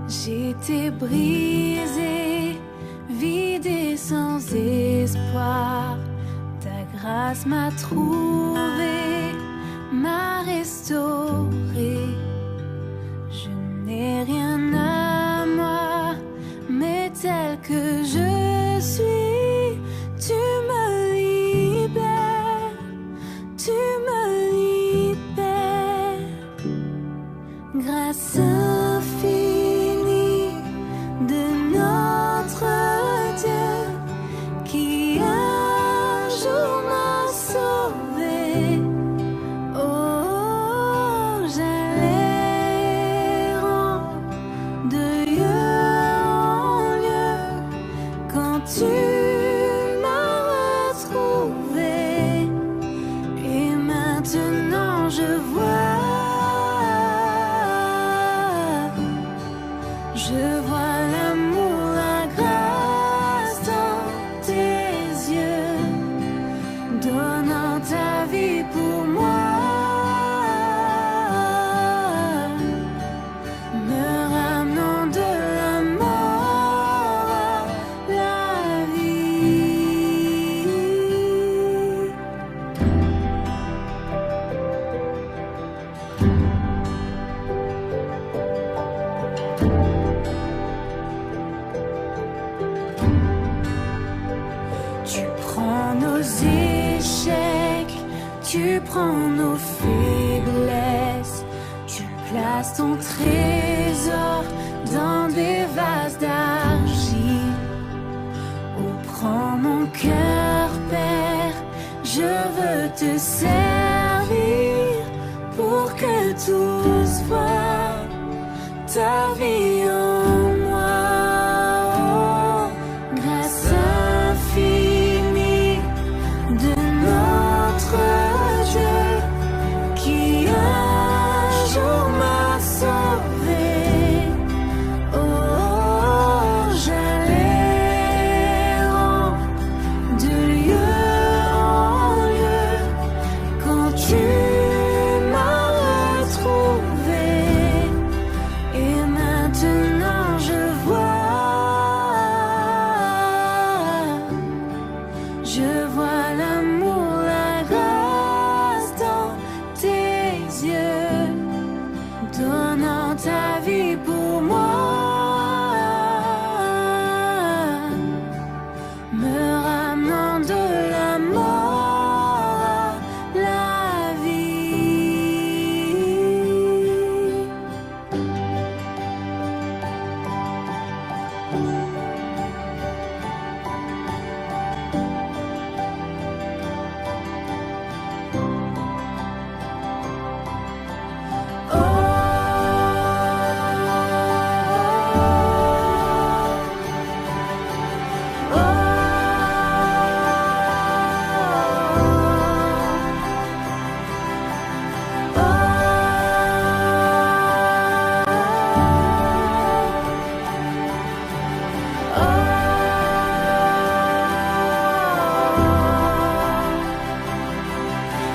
J'étais brisée, vide et sans espoir. Ta grâce m'a trouvée, m'a restaurée. Je n'ai rien à moi, mais tel que je suis, tu me libères, tu me libères. Grâce infinie de notre Dieu qui un jour m'a sauvé. Oh, j'allais de lieu en lieu quand tu m'as retrouvé. Et maintenant je vois l'amour, la grâce dans tes yeux, donnant ta vie pour moi, me ramenant de la mort à la vie. Tu prends nos échecs, tu prends nos faiblesses, tu places ton trésor dans des vases d'argile. Oh, prends mon cœur, Père, je veux te servir pour que tous voient ta vie en moi. Oh, grâce infinie de notre Dieu qui un jour m'a sauvé. Oh, j'allais de lieu en lieu quand tu m'as retrouvé. Et maintenant je vois l'amour, la grâce dans tes yeux, donnant ta vie pour moi, me ramenant de la mort à la vie.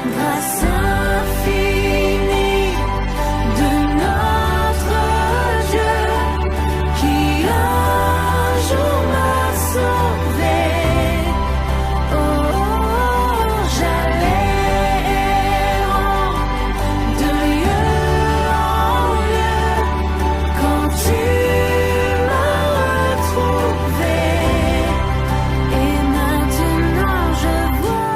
Grâce infinie de notre Dieu qui un jour m'a sauvé. Oh, j'allais de lieu en lieu quand tu m'as retrouvé. Et maintenant je vois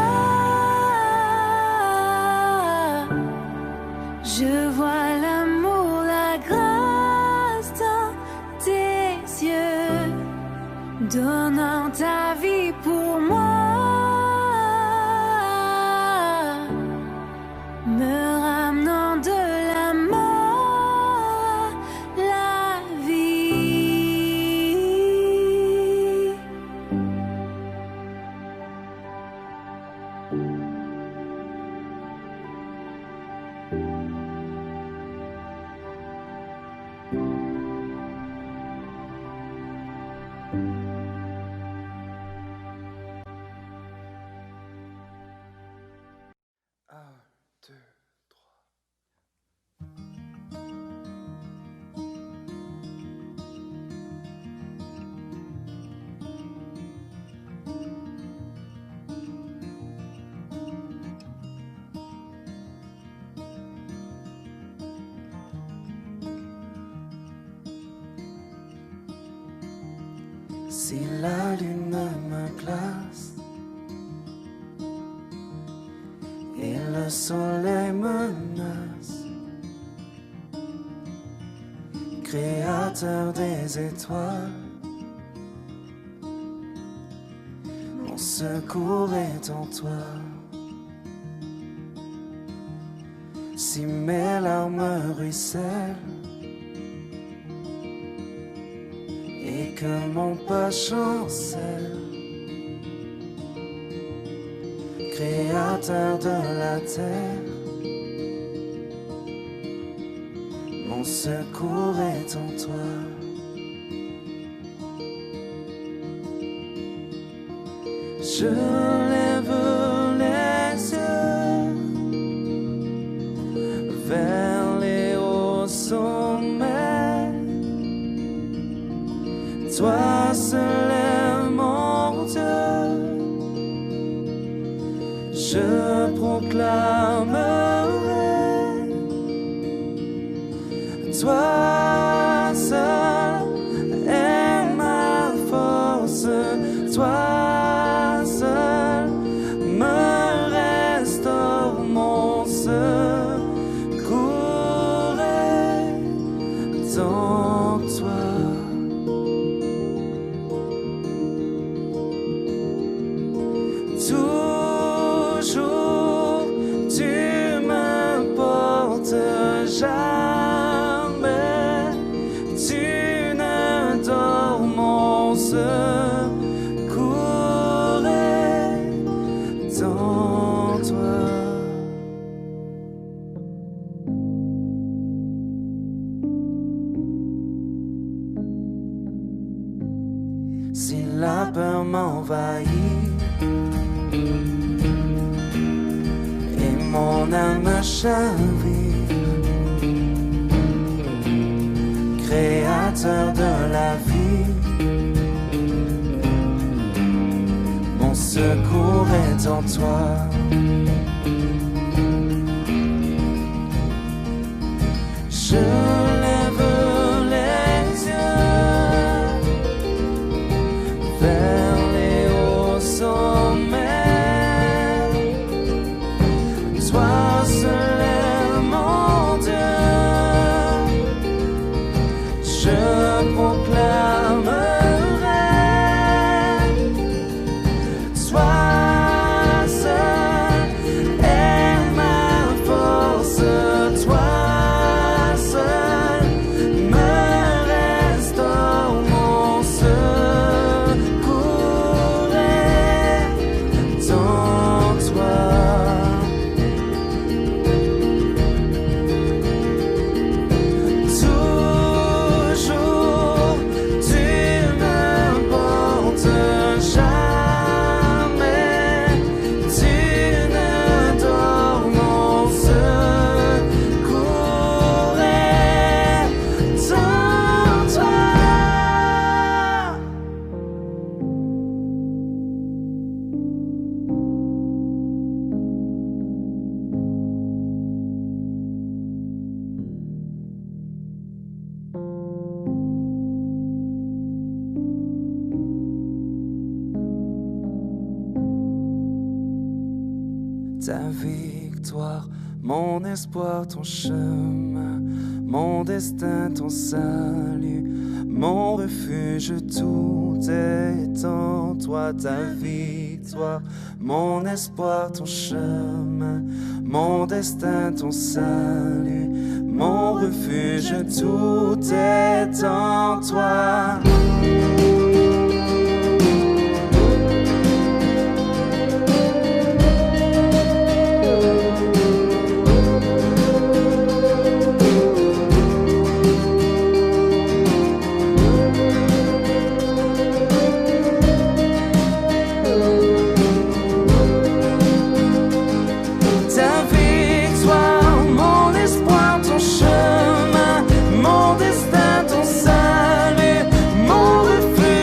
Si la lune me glace et le soleil menace, créateur des étoiles, mon secours est en toi. Si mes larmes ruissellent et que mon pas chancelle, créateur de la terre, mon secours est en toi. Je lève les yeux vers les hauts sommets. Toi seul est mon Dieu. Je proclamerai. Toi seul est ma force. Toi seul me restaure mon secours est en toi. Toujours tu me portes, jamais tu ne dors, mon secours est en toi. Si la peur m'envahit et mon âme chavire, créateur de la vie, mon secours est en toi. Je lève les yeux vers les hauts sommets. Toi seul est mon Dieu. Je proclamerai. Toi seul est ma force. Toi seul me restaure, mon secours est en toi. Toujours tu me portes, jamais tu ne dors, mon secours est en toi. Ta victoire, mon espoir, ton chemin, mon destin, ton salut, mon refuge, tout est en toi. Ta victoire, mon espoir, ton chemin, mon destin, ton salut, mon refuge, tout est en toi. Ta victoire, mon espoir, ton chemin, mon destin, ton salut, mon refuge.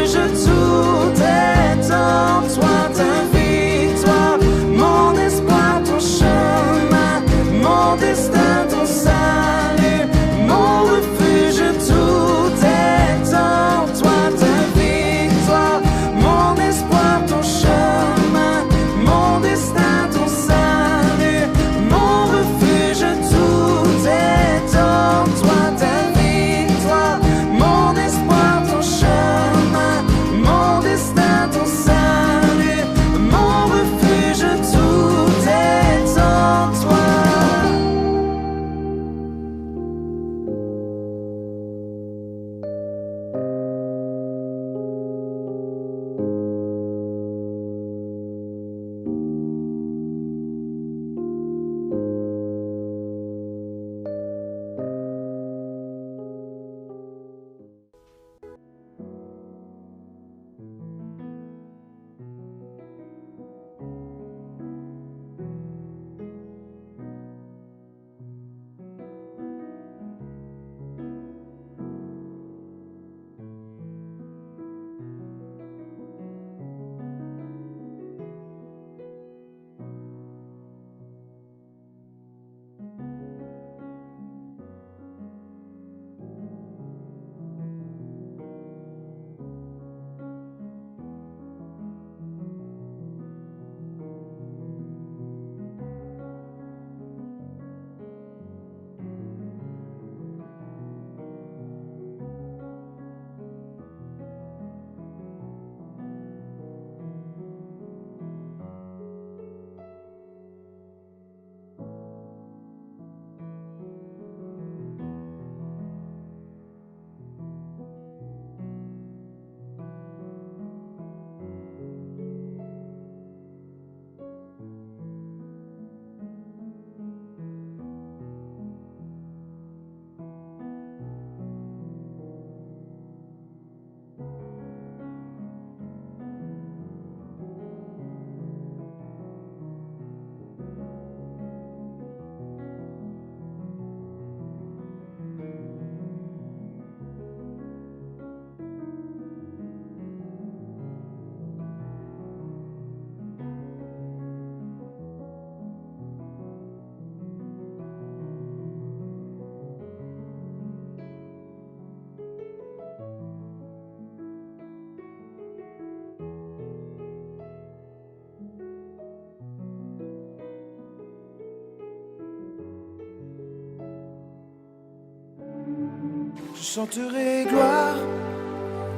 chanterai gloire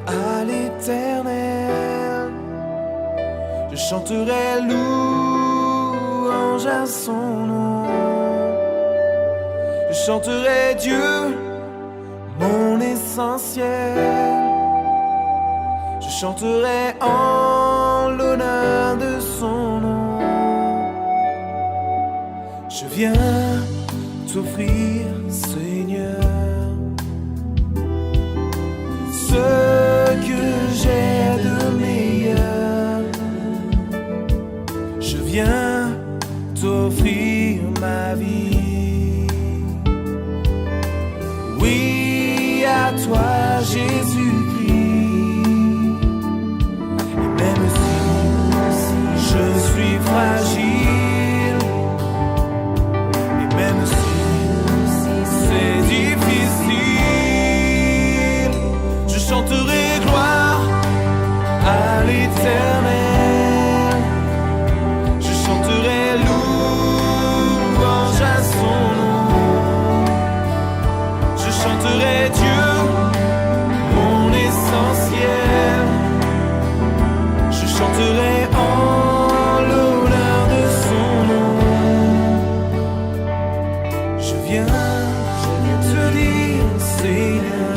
à l'Éternel. Je chanterai louange à son nom. Je chanterai Dieu, mon essentiel. Je chanterai en l'honneur de son nom. Je viens t'offrir, Seigneur, ce que j'ai de meilleur. Je viens t'offrir ma vie. Oui, à toi, Jésus-Christ. Et même si je suis fragile, et même si c'est difficile, je chanterai gloire à l'Éternel. Je chanterai louange à son nom. Je chanterai Dieu, mon essentiel. Je chanterai en l'honneur de son nom. Je viens te dire, Seigneur,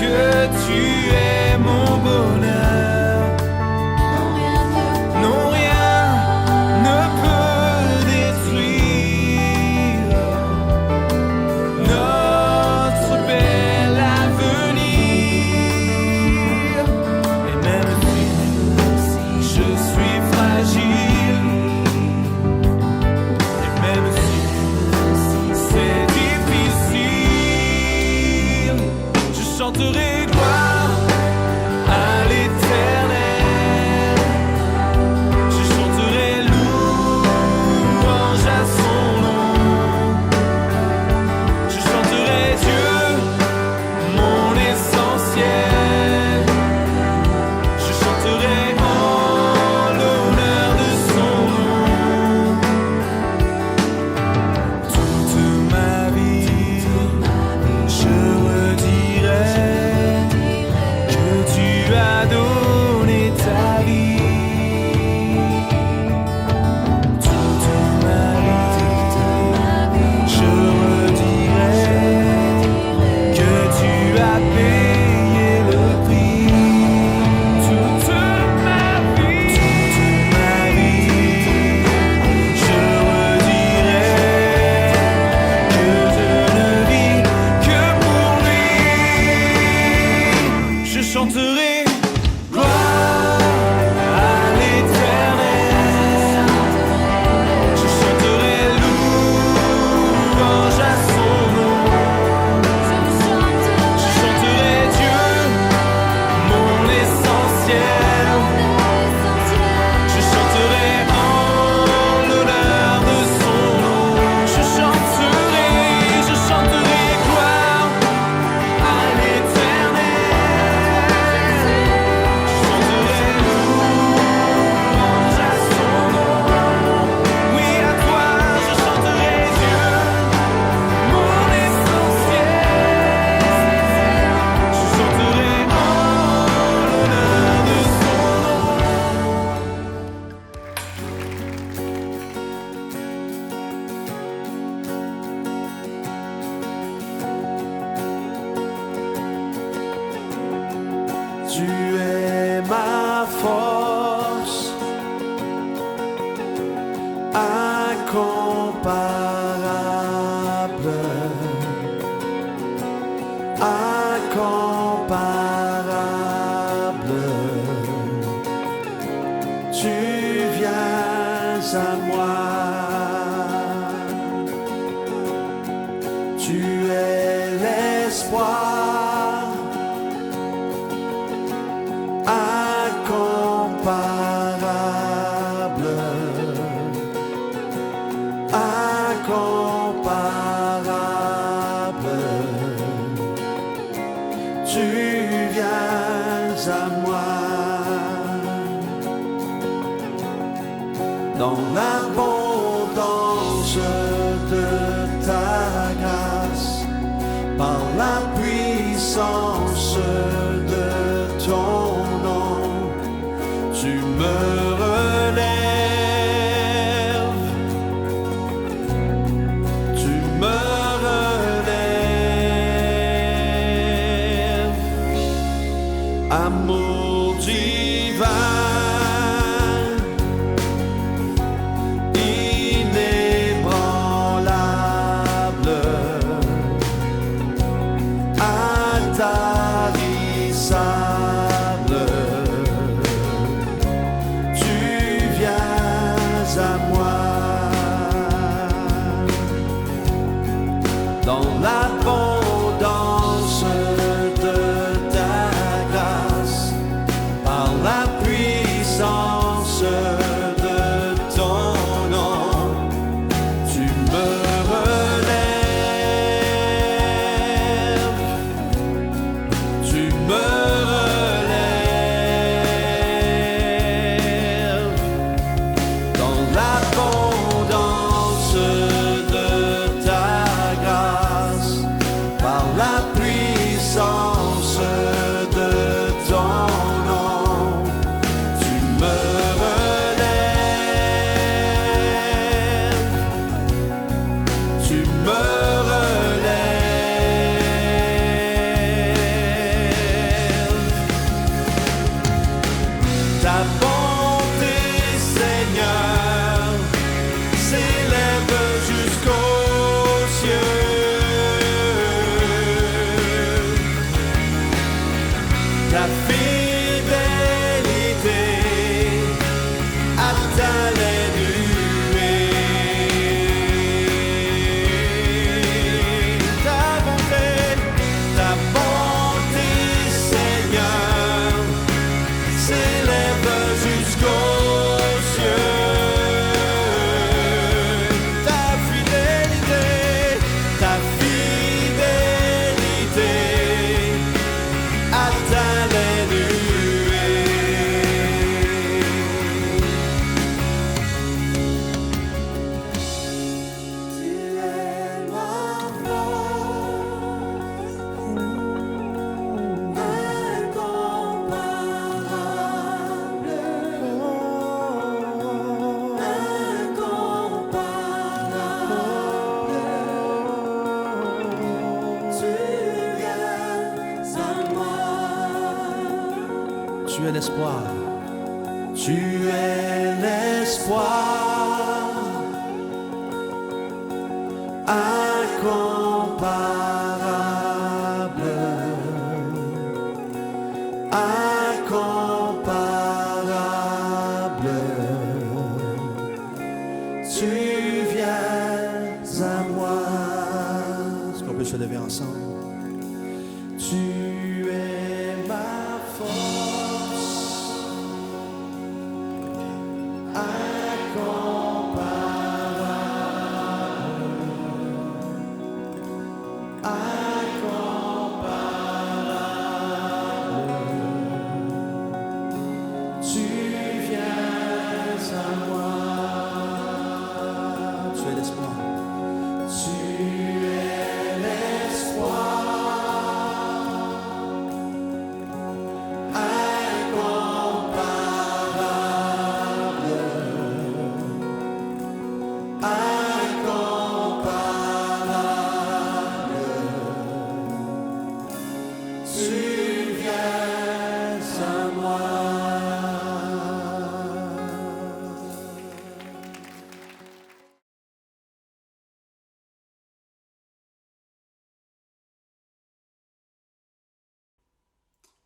que tu es mon bonheur. Non, rien ne peut détruire notre bel avenir. Et même si je suis fragile, et même si c'est difficile, je chanterai gloire à l'Éternel. Je chanterai louange à son nom. Je chanterai Dieu, mon essentiel. Je chanterai en l'honneur de son nom. Toute ma vie, je redirai que tu as donné ta vie. Toute ma vie, je redirai que tu as payé le prix. Toute ma vie, je redirai que je ne vis que pour lui. Je chanterai gloire à l'Éternel. Je chanterai louange à son nom. Je chanterai Dieu, mon essentiel. Je chanterai en l'honneur de son nom. Je chanterai gloire à l'Éternel. Je chanterai louange à son nom. Oui, à toi, je chanterai Dieu, mon essentiel. Je chanterai en l'honneur de son nom. Tu es ma force, incomparable, incomparable. Tu viens à moi. Tu es l'espoir incomparable, incomparable. Tu viens à moi. Dans l'abondance de ta grâce, tu me relèves, tu me relèves, amour divin, inébranlable, intarissable, tu viens à moi dans l'abondance de ta grâce, par la puissance de ton nom, tu me relèves, tu me relèves, dans l'abondance de ta grâce, par la puissance de ton nom, tu me relèves, tu me relèves. Ta bonté, Seigneur, s'élève jusqu'aux cieux. Ta fidélité atteint les nuées. Ta bonté, Seigneur, s'élève jusqu'aux cieux. Ta fidélité atteint les nuées. Tu es ma force, incomparable, incomparable. Tu viens à moi. Tu es l'espoir, tu es l'espoir, incomparable, incomparable, tu viens à moi. Est-ce qu'on peut se lever ensemble? Tu es ma force, incomparable, incomparable, tu viens à moi. Tu es l'espoir, tu es l'espoir,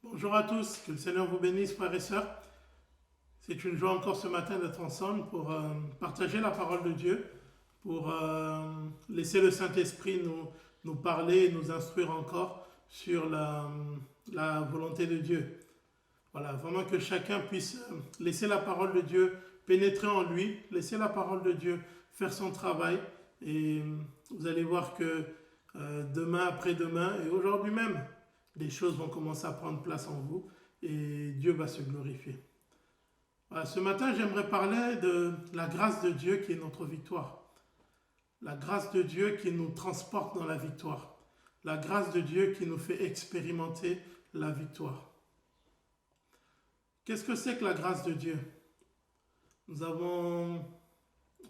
Bonjour à tous, que le Seigneur vous bénisse, frères et sœurs. C'est une joie encore ce matin d'être ensemble pour partager la parole de Dieu, pour laisser le Saint-Esprit nous parler et nous instruire encore sur la volonté de Dieu. Voilà, vraiment que chacun puisse laisser la parole de Dieu pénétrer en lui, laisser la parole de Dieu faire son travail. Et vous allez voir que demain, après-demain et aujourd'hui même, les choses vont commencer à prendre place en vous et Dieu va se glorifier. Voilà, ce matin, j'aimerais parler de la grâce de Dieu qui est notre victoire. La grâce de Dieu qui nous transporte dans la victoire. La grâce de Dieu qui nous fait expérimenter la victoire. Qu'est-ce que c'est que la grâce de Dieu? Nous avons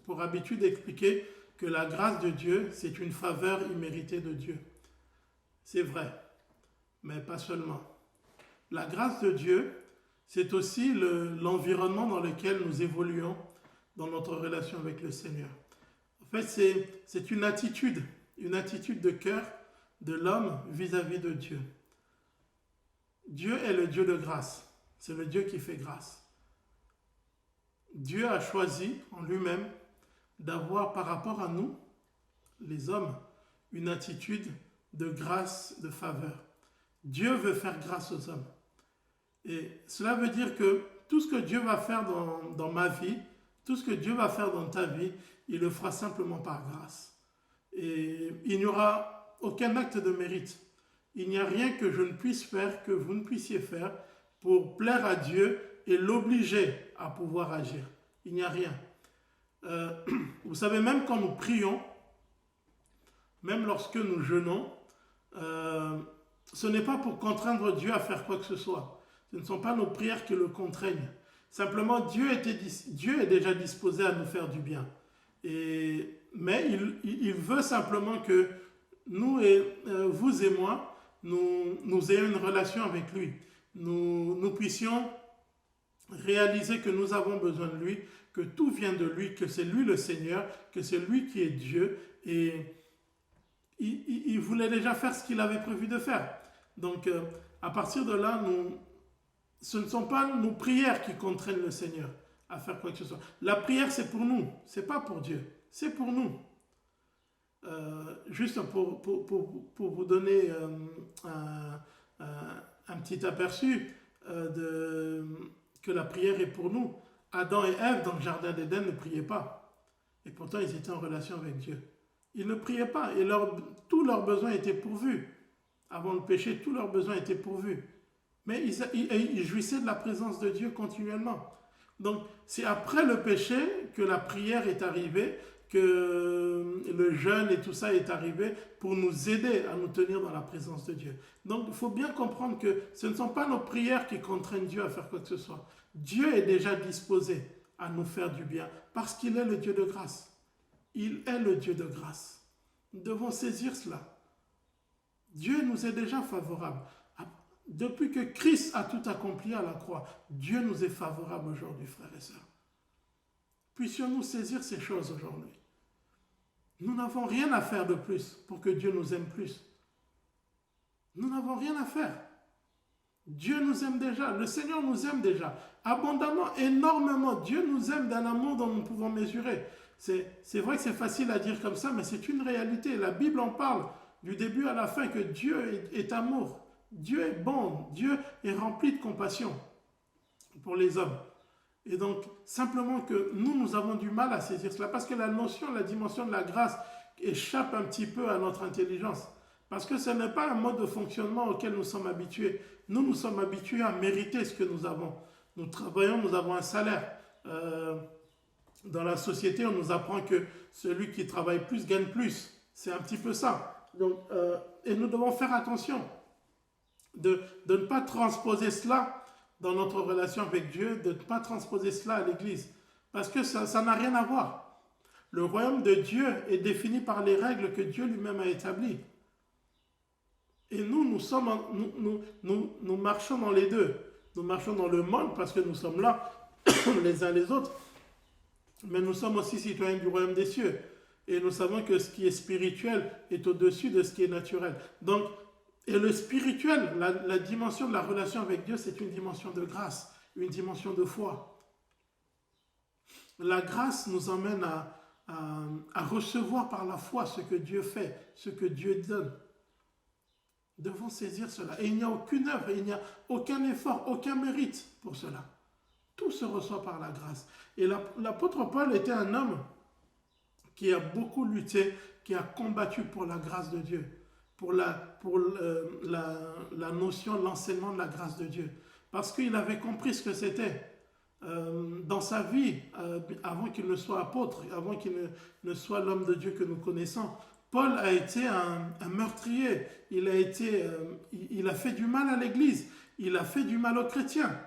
pour habitude d'expliquer que la grâce de Dieu, c'est une faveur imméritée de Dieu. C'est vrai, mais pas seulement. La grâce de Dieu, c'est aussi l'environnement dans lequel nous évoluons dans notre relation avec le Seigneur. En fait, c'est une attitude de cœur de l'homme vis-à-vis de Dieu. Dieu est le Dieu de grâce. C'est le Dieu qui fait grâce. Dieu a choisi en lui-même d'avoir par rapport à nous, les hommes, une attitude de grâce, de faveur. Dieu veut faire grâce aux hommes. Et cela veut dire que tout ce que Dieu va faire dans ma vie, tout ce que Dieu va faire dans ta vie, il le fera simplement par grâce. Et il n'y aura aucun acte de mérite. Il n'y a rien que je ne puisse faire, que vous ne puissiez faire pour plaire à Dieu et l'obliger à pouvoir agir. Il n'y a rien. Vous savez, même quand nous prions, même lorsque nous jeûnons, ce n'est pas pour contraindre Dieu à faire quoi que ce soit. Ce ne sont pas nos prières qui le contraignent. Simplement, Dieu est déjà disposé à nous faire du bien. Mais il veut simplement que nous, vous et moi, nous ayons une relation avec lui. Nous puissions réaliser que nous avons besoin de lui, que tout vient de lui, que c'est lui le Seigneur, que c'est lui qui est Dieu. Et il voulait déjà faire ce qu'il avait prévu de faire. Donc, à partir de là, ce ne sont pas nos prières qui contraignent le Seigneur à faire quoi que ce soit. La prière, c'est pour nous, c'est pas pour Dieu, c'est pour nous. Juste pour vous donner un petit aperçu que la prière est pour nous. Adam et Ève, dans le jardin d'Éden, ne priaient pas. Et pourtant, ils étaient en relation avec Dieu. Ils ne priaient pas et tous leurs besoins étaient pourvus. Avant le péché, tous leurs besoins étaient pourvus. Mais ils jouissaient de la présence de Dieu continuellement. Donc, c'est après le péché que la prière est arrivée, que le jeûne et tout ça est arrivé pour nous aider à nous tenir dans la présence de Dieu. Donc, il faut bien comprendre que ce ne sont pas nos prières qui contraignent Dieu à faire quoi que ce soit. Dieu est déjà disposé à nous faire du bien parce qu'il est le Dieu de grâce. Il est le Dieu de grâce. Nous devons saisir cela. Dieu nous est déjà favorable. Depuis que Christ a tout accompli à la croix, Dieu nous est favorable aujourd'hui, frères et sœurs. Puissions-nous saisir ces choses aujourd'hui. Nous n'avons rien à faire de plus pour que Dieu nous aime plus. Nous n'avons rien à faire. Dieu nous aime déjà, le Seigneur nous aime déjà, abondamment, énormément. Dieu nous aime d'un amour dont nous pouvons mesurer. C'est vrai que c'est facile à dire comme ça, mais c'est une réalité. La Bible en parle du début à la fin que Dieu est amour. Dieu est bon, Dieu est rempli de compassion pour les hommes. Et donc, simplement que nous avons du mal à saisir cela, parce que la dimension de la grâce échappe un petit peu à notre intelligence. Parce que ce n'est pas un mode de fonctionnement auquel nous sommes habitués. Nous sommes habitués à mériter ce que nous avons. Nous travaillons, nous avons un salaire. Dans la société, on nous apprend que celui qui travaille plus gagne plus. C'est un petit peu ça. Donc, et nous devons faire attention de ne pas transposer cela dans notre relation avec Dieu, de ne pas transposer cela à l'Église. Parce que ça n'a rien à voir. Le royaume de Dieu est défini par les règles que Dieu lui-même a établies. Et nous marchons dans les deux. Nous marchons dans le monde parce que nous sommes là, les uns les autres. Mais nous sommes aussi citoyens du royaume des cieux. Et nous savons que ce qui est spirituel est au-dessus de ce qui est naturel. Donc, et le spirituel, la dimension de la relation avec Dieu, c'est une dimension de grâce, une dimension de foi. La grâce nous emmène à recevoir par la foi ce que Dieu fait, ce que Dieu donne. Nous devons saisir cela. Et il n'y a aucune œuvre, il n'y a aucun effort, aucun mérite pour cela. Tout se reçoit par la grâce. Et l'apôtre Paul était un homme qui a beaucoup lutté, qui a combattu pour la grâce de Dieu, pour la notion, l'enseignement de la grâce de Dieu. Parce qu'il avait compris ce que c'était. Dans sa vie, avant qu'il ne soit apôtre, avant qu'il ne soit l'homme de Dieu que nous connaissons, Paul a été un meurtrier. Il a fait du mal à l'Église. Il a fait du mal aux chrétiens.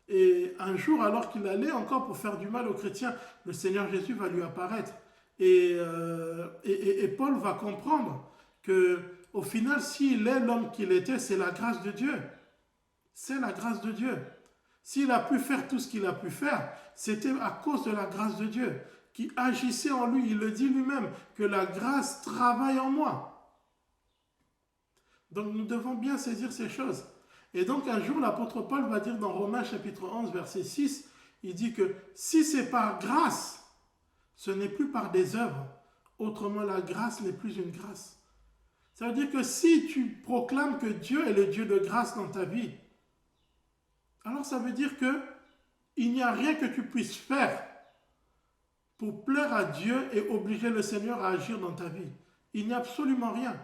Et un jour, alors qu'il allait encore pour faire du mal aux chrétiens, le Seigneur Jésus va lui apparaître. Et Paul va comprendre que au final, s'il est l'homme qu'il était, c'est la grâce de Dieu. C'est la grâce de Dieu. S'il a pu faire tout ce qu'il a pu faire, c'était à cause de la grâce de Dieu qui agissait en lui. Il le dit lui-même, que la grâce travaille en moi. Donc nous devons bien saisir ces choses. Et donc un jour, l'apôtre Paul va dire dans Romains chapitre 11, verset 6, il dit que si c'est par grâce, ce n'est plus par des œuvres. Autrement, la grâce n'est plus une grâce. Ça veut dire que si tu proclames que Dieu est le Dieu de grâce dans ta vie, alors ça veut dire que il n'y a rien que tu puisses faire pour plaire à Dieu et obliger le Seigneur à agir dans ta vie. Il n'y a absolument rien.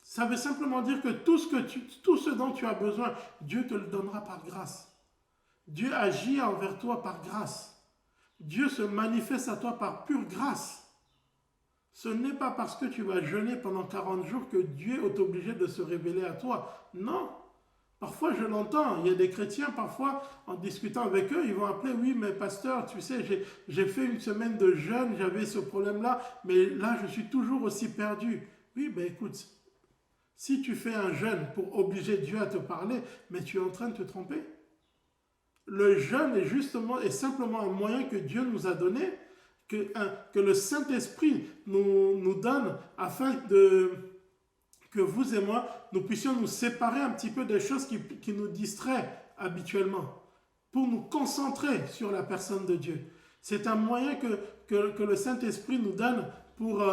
Ça veut simplement dire que tout ce dont tu as besoin, Dieu te le donnera par grâce. Dieu agit envers toi par grâce. Dieu se manifeste à toi par pure grâce. Ce n'est pas parce que tu vas jeûner pendant 40 jours que Dieu est obligé de se révéler à toi. Non. Parfois, je l'entends. Il y a des chrétiens, parfois, en discutant avec eux, ils vont appeler, oui, mais pasteur, tu sais, j'ai fait une semaine de jeûne, j'avais ce problème-là, mais là, je suis toujours aussi perdu. Oui, ben écoute, si tu fais un jeûne pour obliger Dieu à te parler, mais tu es en train de te tromper. Le jeûne est simplement un moyen que Dieu nous a donné, que le Saint-Esprit nous donne afin que vous et moi, nous puissions nous séparer un petit peu des choses qui nous distraient habituellement, pour nous concentrer sur la personne de Dieu. C'est un moyen que le Saint-Esprit nous donne pour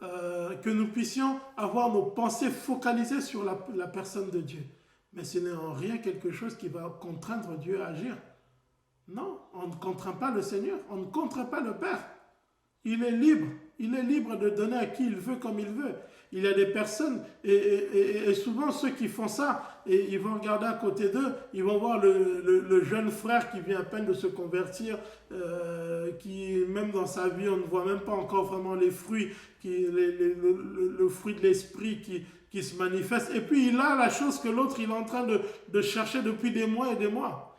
que nous puissions avoir nos pensées focalisées sur la personne de Dieu. Mais ce n'est en rien quelque chose qui va contraindre Dieu à agir. Non, on ne contraint pas le Seigneur, on ne contraint pas le Père. Il est libre de donner à qui il veut comme il veut. Il y a des personnes, et souvent ceux qui font ça, et ils vont regarder à côté d'eux, ils vont voir le jeune frère qui vient à peine de se convertir, qui même dans sa vie, on ne voit même pas encore vraiment les fruits, le fruit de l'esprit qui se manifeste. Et puis il a la chose que l'autre, il est en train de chercher depuis des mois et des mois.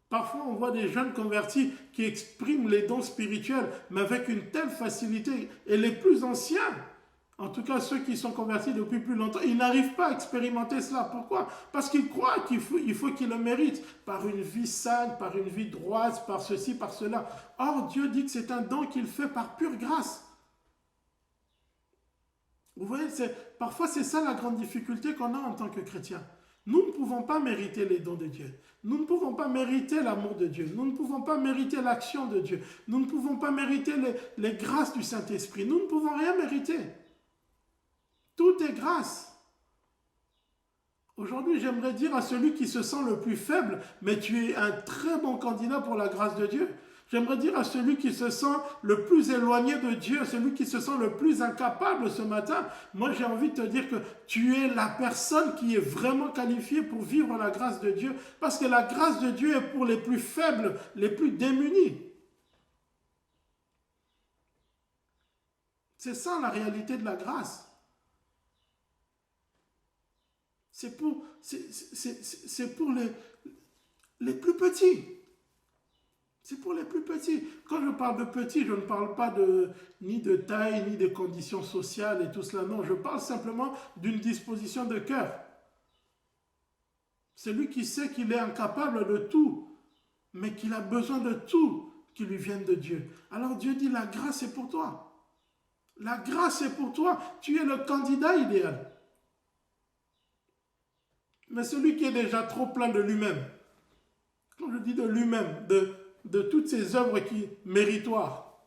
Parfois, on voit des jeunes convertis qui expriment les dons spirituels, mais avec une telle facilité. Et les plus anciens, en tout cas ceux qui sont convertis depuis plus longtemps, ils n'arrivent pas à expérimenter cela. Pourquoi? Parce qu'ils croient qu'il faut qu'ils le méritent par une vie sainte, par une vie droite, par ceci, par cela. Or, Dieu dit que c'est un don qu'il fait par pure grâce. Vous voyez, parfois c'est ça la grande difficulté qu'on a en tant que chrétien. Nous ne pouvons pas mériter les dons de Dieu. Nous ne pouvons pas mériter l'amour de Dieu. Nous ne pouvons pas mériter l'action de Dieu. Nous ne pouvons pas mériter les grâces du Saint-Esprit. Nous ne pouvons rien mériter. Tout est grâce. Aujourd'hui, j'aimerais dire à celui qui se sent le plus faible, mais tu es un très bon candidat pour la grâce de Dieu. J'aimerais dire à celui qui se sent le plus éloigné de Dieu, celui qui se sent le plus incapable ce matin, moi j'ai envie de te dire que tu es la personne qui est vraiment qualifiée pour vivre la grâce de Dieu, parce que la grâce de Dieu est pour les plus faibles, les plus démunis. C'est ça la réalité de la grâce. C'est pour les plus petits. C'est pour les plus petits. Quand je parle de petits, je ne parle pas ni de taille, ni de conditions sociales et tout cela. Non, je parle simplement d'une disposition de cœur. Celui qui sait qu'il est incapable de tout, mais qu'il a besoin de tout qui lui vienne de Dieu. Alors Dieu dit, la grâce est pour toi. La grâce est pour toi. Tu es le candidat idéal. Mais celui qui est déjà trop plein de lui-même, quand je dis de lui-même, de toutes ces œuvres qui méritoires,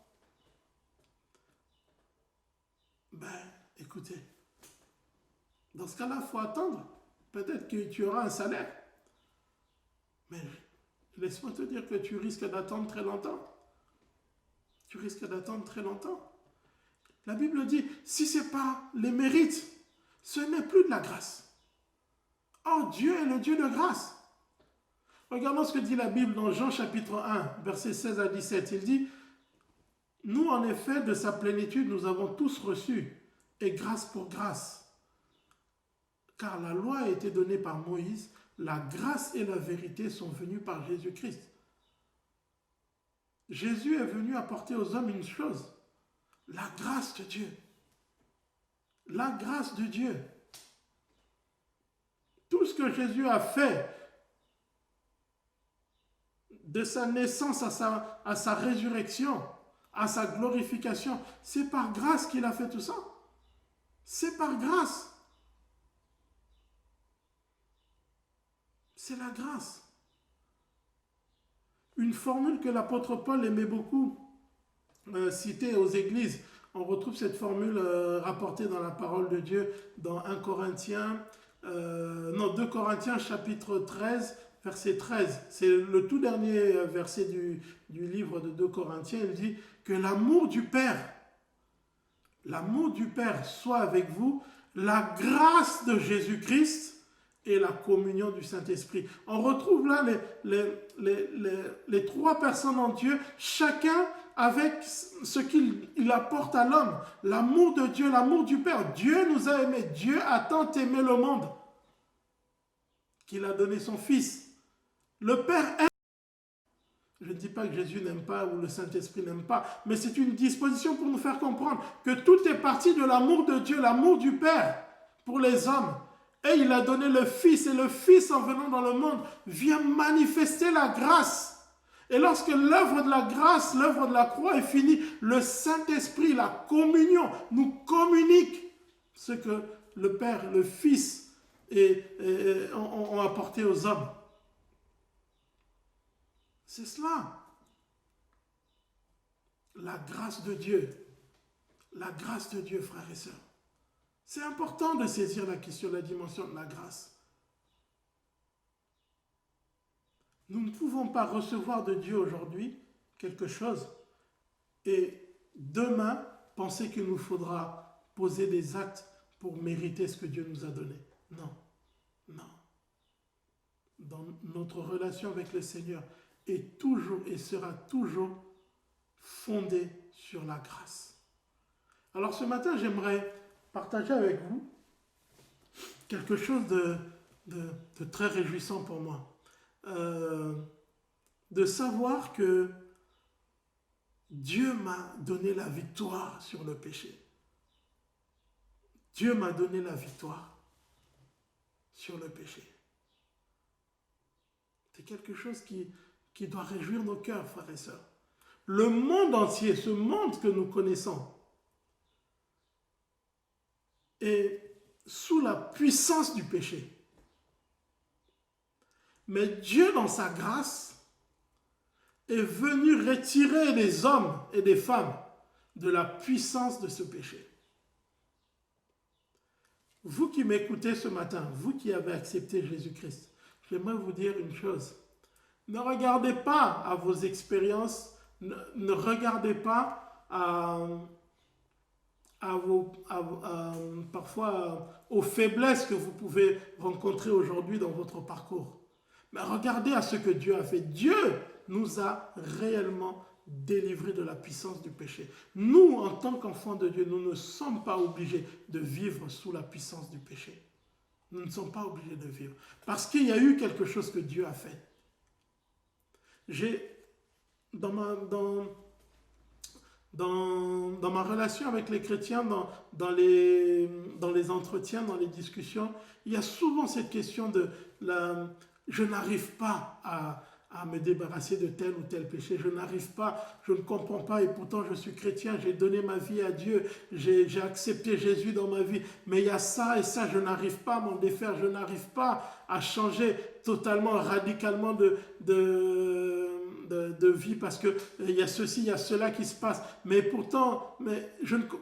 ben, écoutez, dans ce cas-là, il faut attendre. Peut-être que tu auras un salaire. Mais laisse-moi te dire que tu risques d'attendre très longtemps. Tu risques d'attendre très longtemps. La Bible dit, si ce n'est pas les mérites, ce n'est plus de la grâce. Or, Dieu est le Dieu de grâce. Regardons ce que dit la Bible dans Jean chapitre 1, versets 16 à 17. Il dit, « Nous, en effet, de sa plénitude, nous avons tous reçu, et grâce pour grâce. Car la loi a été donnée par Moïse, La grâce et la vérité sont venues par Jésus-Christ. Jésus est venu apporter aux hommes une chose, la grâce de Dieu. La grâce de Dieu. Tout ce que Jésus a fait, de sa naissance à sa résurrection, à sa glorification, c'est par grâce qu'il a fait tout ça. C'est par grâce. C'est la grâce. Une formule que l'apôtre Paul aimait beaucoup citer aux églises. On retrouve cette formule rapportée dans la parole de Dieu dans 2 Corinthiens chapitre 13, verset 13. C'est le tout dernier verset du livre de 2 Corinthiens. Il dit que l'amour du Père soit avec vous, la grâce de Jésus-Christ et la communion du Saint-Esprit. On retrouve là les trois personnes en Dieu, chacun avec ce qu'il apporte à l'homme. L'amour de Dieu, l'amour du Père. Dieu nous a aimés. Dieu a tant aimé le monde qu'il a donné son Fils. Le Père aime. Je ne dis pas que Jésus n'aime pas ou le Saint-Esprit n'aime pas, mais c'est une disposition pour nous faire comprendre que tout est parti de l'amour de Dieu, l'amour du Père pour les hommes. Et il a donné le Fils, et le Fils, en venant dans le monde, vient manifester la grâce. Et lorsque l'œuvre de la grâce, l'œuvre de la croix est finie, le Saint-Esprit, la communion, nous communique ce que le Père, le Fils ont apporté aux hommes. C'est cela. La grâce de Dieu. La grâce de Dieu, frères et sœurs. C'est important de saisir la question, la dimension de la grâce. Nous ne pouvons pas recevoir de Dieu aujourd'hui quelque chose et demain penser qu'il nous faudra poser des actes pour mériter ce que Dieu nous a donné. Non, non. Dans notre relation avec le Seigneur est toujours et sera toujours fondée sur la grâce. Alors ce matin, j'aimerais partager avec vous quelque chose de très réjouissant pour moi. De savoir que Dieu m'a donné la victoire sur le péché. Dieu m'a donné la victoire sur le péché. C'est quelque chose qui doit réjouir nos cœurs, frères et sœurs. Le monde entier, ce monde que nous connaissons, est sous la puissance du péché. Mais Dieu, dans sa grâce, est venu retirer les hommes et les femmes de la puissance de ce péché. Vous qui m'écoutez ce matin, vous qui avez accepté Jésus-Christ, j'aimerais vous dire une chose. Ne regardez pas à vos expériences, ne regardez pas parfois aux faiblesses que vous pouvez rencontrer aujourd'hui dans votre parcours. Mais regardez à ce que Dieu a fait. Dieu nous a réellement délivrés de la puissance du péché. Nous, en tant qu'enfants de Dieu, nous ne sommes pas obligés de vivre sous la puissance du péché. Nous ne sommes pas obligés de vivre. Parce qu'il y a eu quelque chose que Dieu a fait. Dans ma relation avec les chrétiens, dans les entretiens, dans les discussions, il y a souvent cette question de je n'arrive pas à me débarrasser de tel ou tel péché, je n'arrive pas, je ne comprends pas et pourtant je suis chrétien, j'ai donné ma vie à Dieu, j'ai accepté Jésus dans ma vie, mais il y a ça et ça, je n'arrive pas à m'en défaire, je n'arrive pas à changer totalement, radicalement de vie parce que il y a ceci, il y a cela qui se passe. Mais pourtant,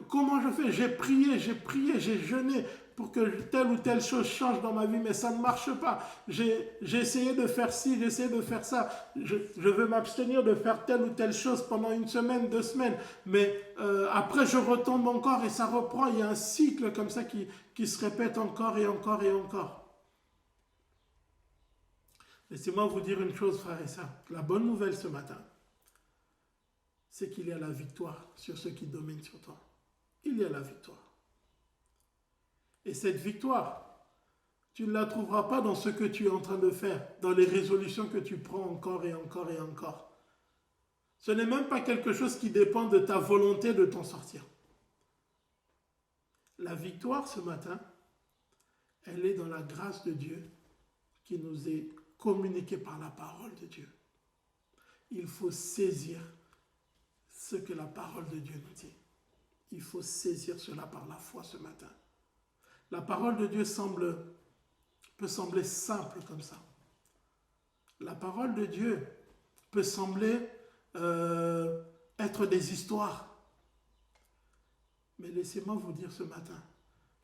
comment je fais? J'ai prié, j'ai jeûné pour que telle ou telle chose change dans ma vie, mais ça ne marche pas. J'ai essayé de faire ci, j'ai essayé de faire ça. Je veux m'abstenir de faire telle ou telle chose pendant 1 semaine, 2 semaines, mais après je retombe encore et ça reprend. Il y a un cycle comme ça qui se répète encore et encore et encore. Laissez-moi vous dire une chose, frères et sœurs. La bonne nouvelle ce matin, c'est qu'il y a la victoire sur ceux qui dominent sur toi. Il y a la victoire. Et cette victoire, Tu ne la trouveras pas dans ce que tu es en train de faire, dans les résolutions que tu prends encore et encore et encore. Ce n'est même pas quelque chose qui dépend de ta volonté de t'en sortir. La victoire ce matin, elle est dans la grâce de Dieu qui nous est communiquée par la parole de Dieu. Il faut saisir ce que la parole de Dieu nous dit. Il faut saisir cela par la foi ce matin. La parole de Dieu peut sembler simple comme ça. La parole de Dieu peut sembler être des histoires. Mais laissez-moi vous dire ce matin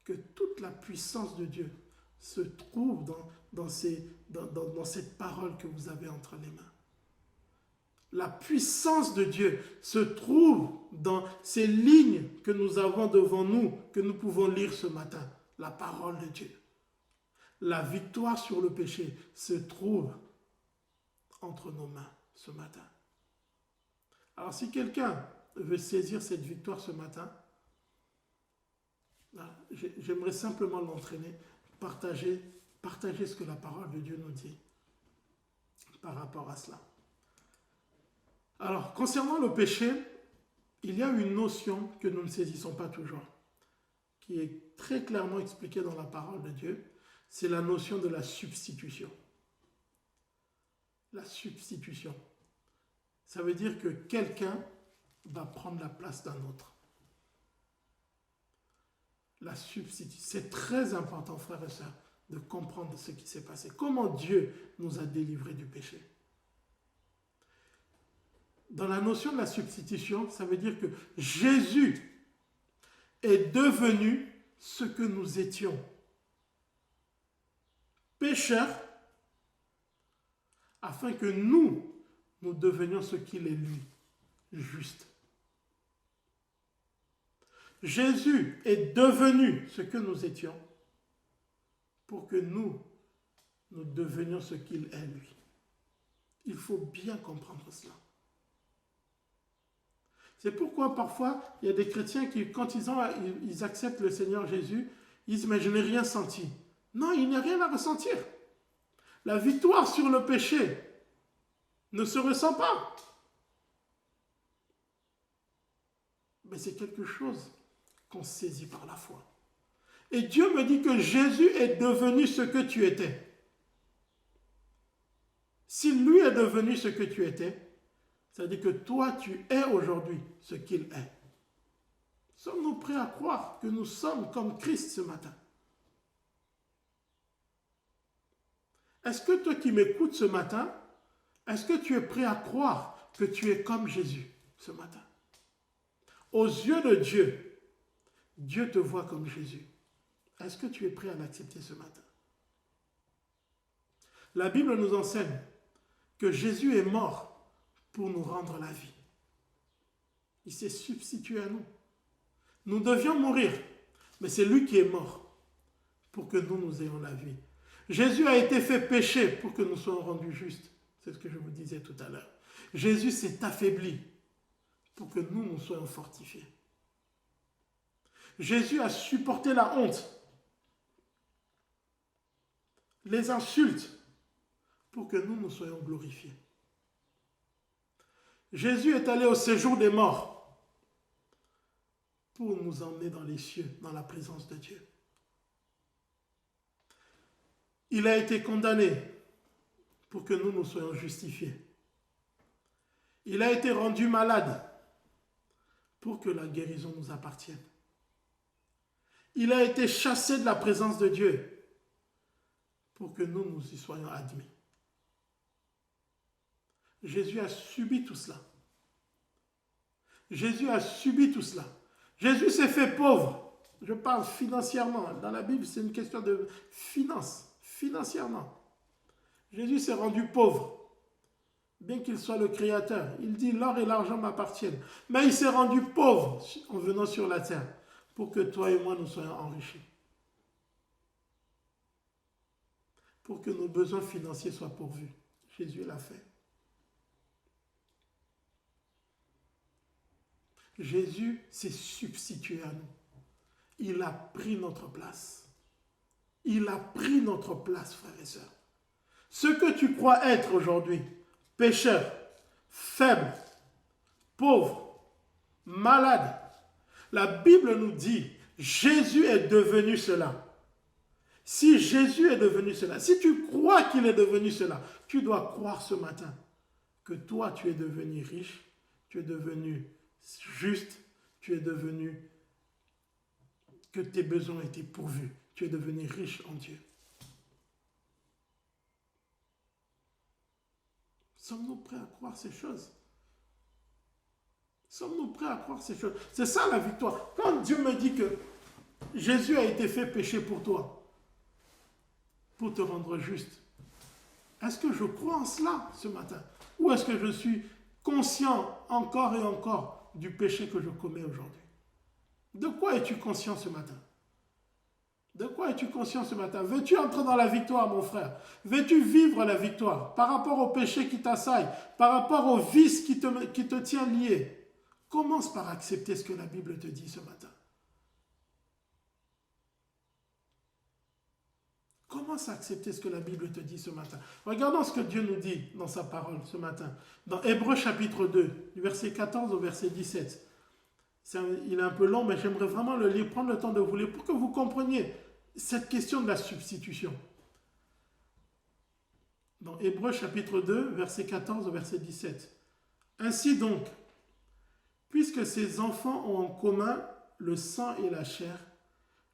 que toute la puissance de Dieu se trouve dans cette parole que vous avez entre les mains. La puissance de Dieu se trouve dans ces lignes que nous avons devant nous, que nous pouvons lire ce matin. La parole de Dieu. La victoire sur le péché se trouve entre nos mains ce matin. Alors si quelqu'un veut saisir cette victoire ce matin, j'aimerais simplement l'entraîner, partager ce que la parole de Dieu nous dit par rapport à cela. Alors, concernant le péché, il y a une notion que nous ne saisissons pas toujours, qui est très clairement expliquée dans la parole de Dieu, c'est la notion de la substitution. La substitution. Ça veut dire que quelqu'un va prendre la place d'un autre. La substitution. C'est très important, frères et sœurs, de comprendre ce qui s'est passé. Comment Dieu nous a délivrés du péché. Dans la notion de la substitution, ça veut dire que Jésus est devenu ce que nous étions. Pécheurs, afin que nous devenions ce qu'il est lui, juste. Jésus est devenu ce que nous étions pour que nous devenions ce qu'il est lui. Il faut bien comprendre cela. C'est pourquoi parfois, il y a des chrétiens qui, quand ils acceptent le Seigneur Jésus, ils disent « mais je n'ai rien senti ». Non, il n'y a rien à ressentir. La victoire sur le péché ne se ressent pas. Mais c'est quelque chose qu'on saisit par la foi. Et Dieu me dit que Jésus est devenu ce que tu étais. Si lui est devenu ce que tu étais, ça veut dire que toi, tu es aujourd'hui ce qu'il est. Sommes-nous prêts à croire que nous sommes comme Christ ce matin? Est-ce que toi qui m'écoutes ce matin, est-ce que tu es prêt à croire que tu es comme Jésus ce matin? Aux yeux de Dieu, Dieu te voit comme Jésus. Est-ce que tu es prêt à l'accepter ce matin? La Bible nous enseigne que Jésus est mort pour nous rendre la vie. Il s'est substitué à nous. Nous devions mourir, mais c'est lui qui est mort pour que nous ayons la vie. Jésus a été fait péché pour que nous soyons rendus justes. C'est ce que je vous disais tout à l'heure. Jésus s'est affaibli pour que nous soyons fortifiés. Jésus a supporté la honte, les insultes, pour que nous soyons glorifiés. Jésus est allé au séjour des morts pour nous emmener dans les cieux, dans la présence de Dieu. Il a été condamné pour que nous soyons justifiés. Il a été rendu malade pour que la guérison nous appartienne. Il a été chassé de la présence de Dieu pour que nous y soyons admis. Jésus a subi tout cela. Jésus a subi tout cela. Jésus s'est fait pauvre. Je parle financièrement. Dans la Bible, c'est une question de finance. Financièrement. Jésus s'est rendu pauvre. Bien qu'il soit le Créateur. Il dit, l'or et l'argent m'appartiennent. Mais il s'est rendu pauvre en venant sur la terre pour que toi et moi nous soyons enrichis. Pour que nos besoins financiers soient pourvus. Jésus l'a fait. Jésus s'est substitué à nous. Il a pris notre place. Il a pris notre place, frères et sœurs. Ce que tu crois être aujourd'hui, pécheur, faible, pauvre, malade, la Bible nous dit, Jésus est devenu cela. Si Jésus est devenu cela, si tu crois qu'il est devenu cela, tu dois croire ce matin que toi, tu es devenu riche, tu es devenu juste, tu es devenu, que tes besoins ont été pourvus, tu es devenu riche en Dieu. Sommes-nous prêts à croire ces choses? Sommes-nous prêts à croire ces choses? C'est ça la victoire. Quand Dieu me dit que Jésus a été fait péché pour toi, pour te rendre juste, est-ce que je crois en cela ce matin? Ou est-ce que je suis conscient encore et encore du péché que je commets aujourd'hui? De quoi es-tu conscient ce matin? De quoi es-tu conscient ce matin? Veux-tu entrer dans la victoire, mon frère? Veux-tu vivre la victoire par rapport au péché qui t'assaille, par rapport au vice qui te tient lié? Commence par accepter ce que la Bible te dit ce matin. Commence à accepter ce que la Bible te dit ce matin. Regardons ce que Dieu nous dit dans sa parole ce matin. Dans Hébreux chapitre 2, du verset 14 au verset 17. Il est un peu long, mais j'aimerais vraiment le lire, prendre le temps de vous lire pour que vous compreniez cette question de la substitution. Dans Hébreux chapitre 2, verset 14 au verset 17. Ainsi donc, puisque ces enfants ont en commun le sang et la chair,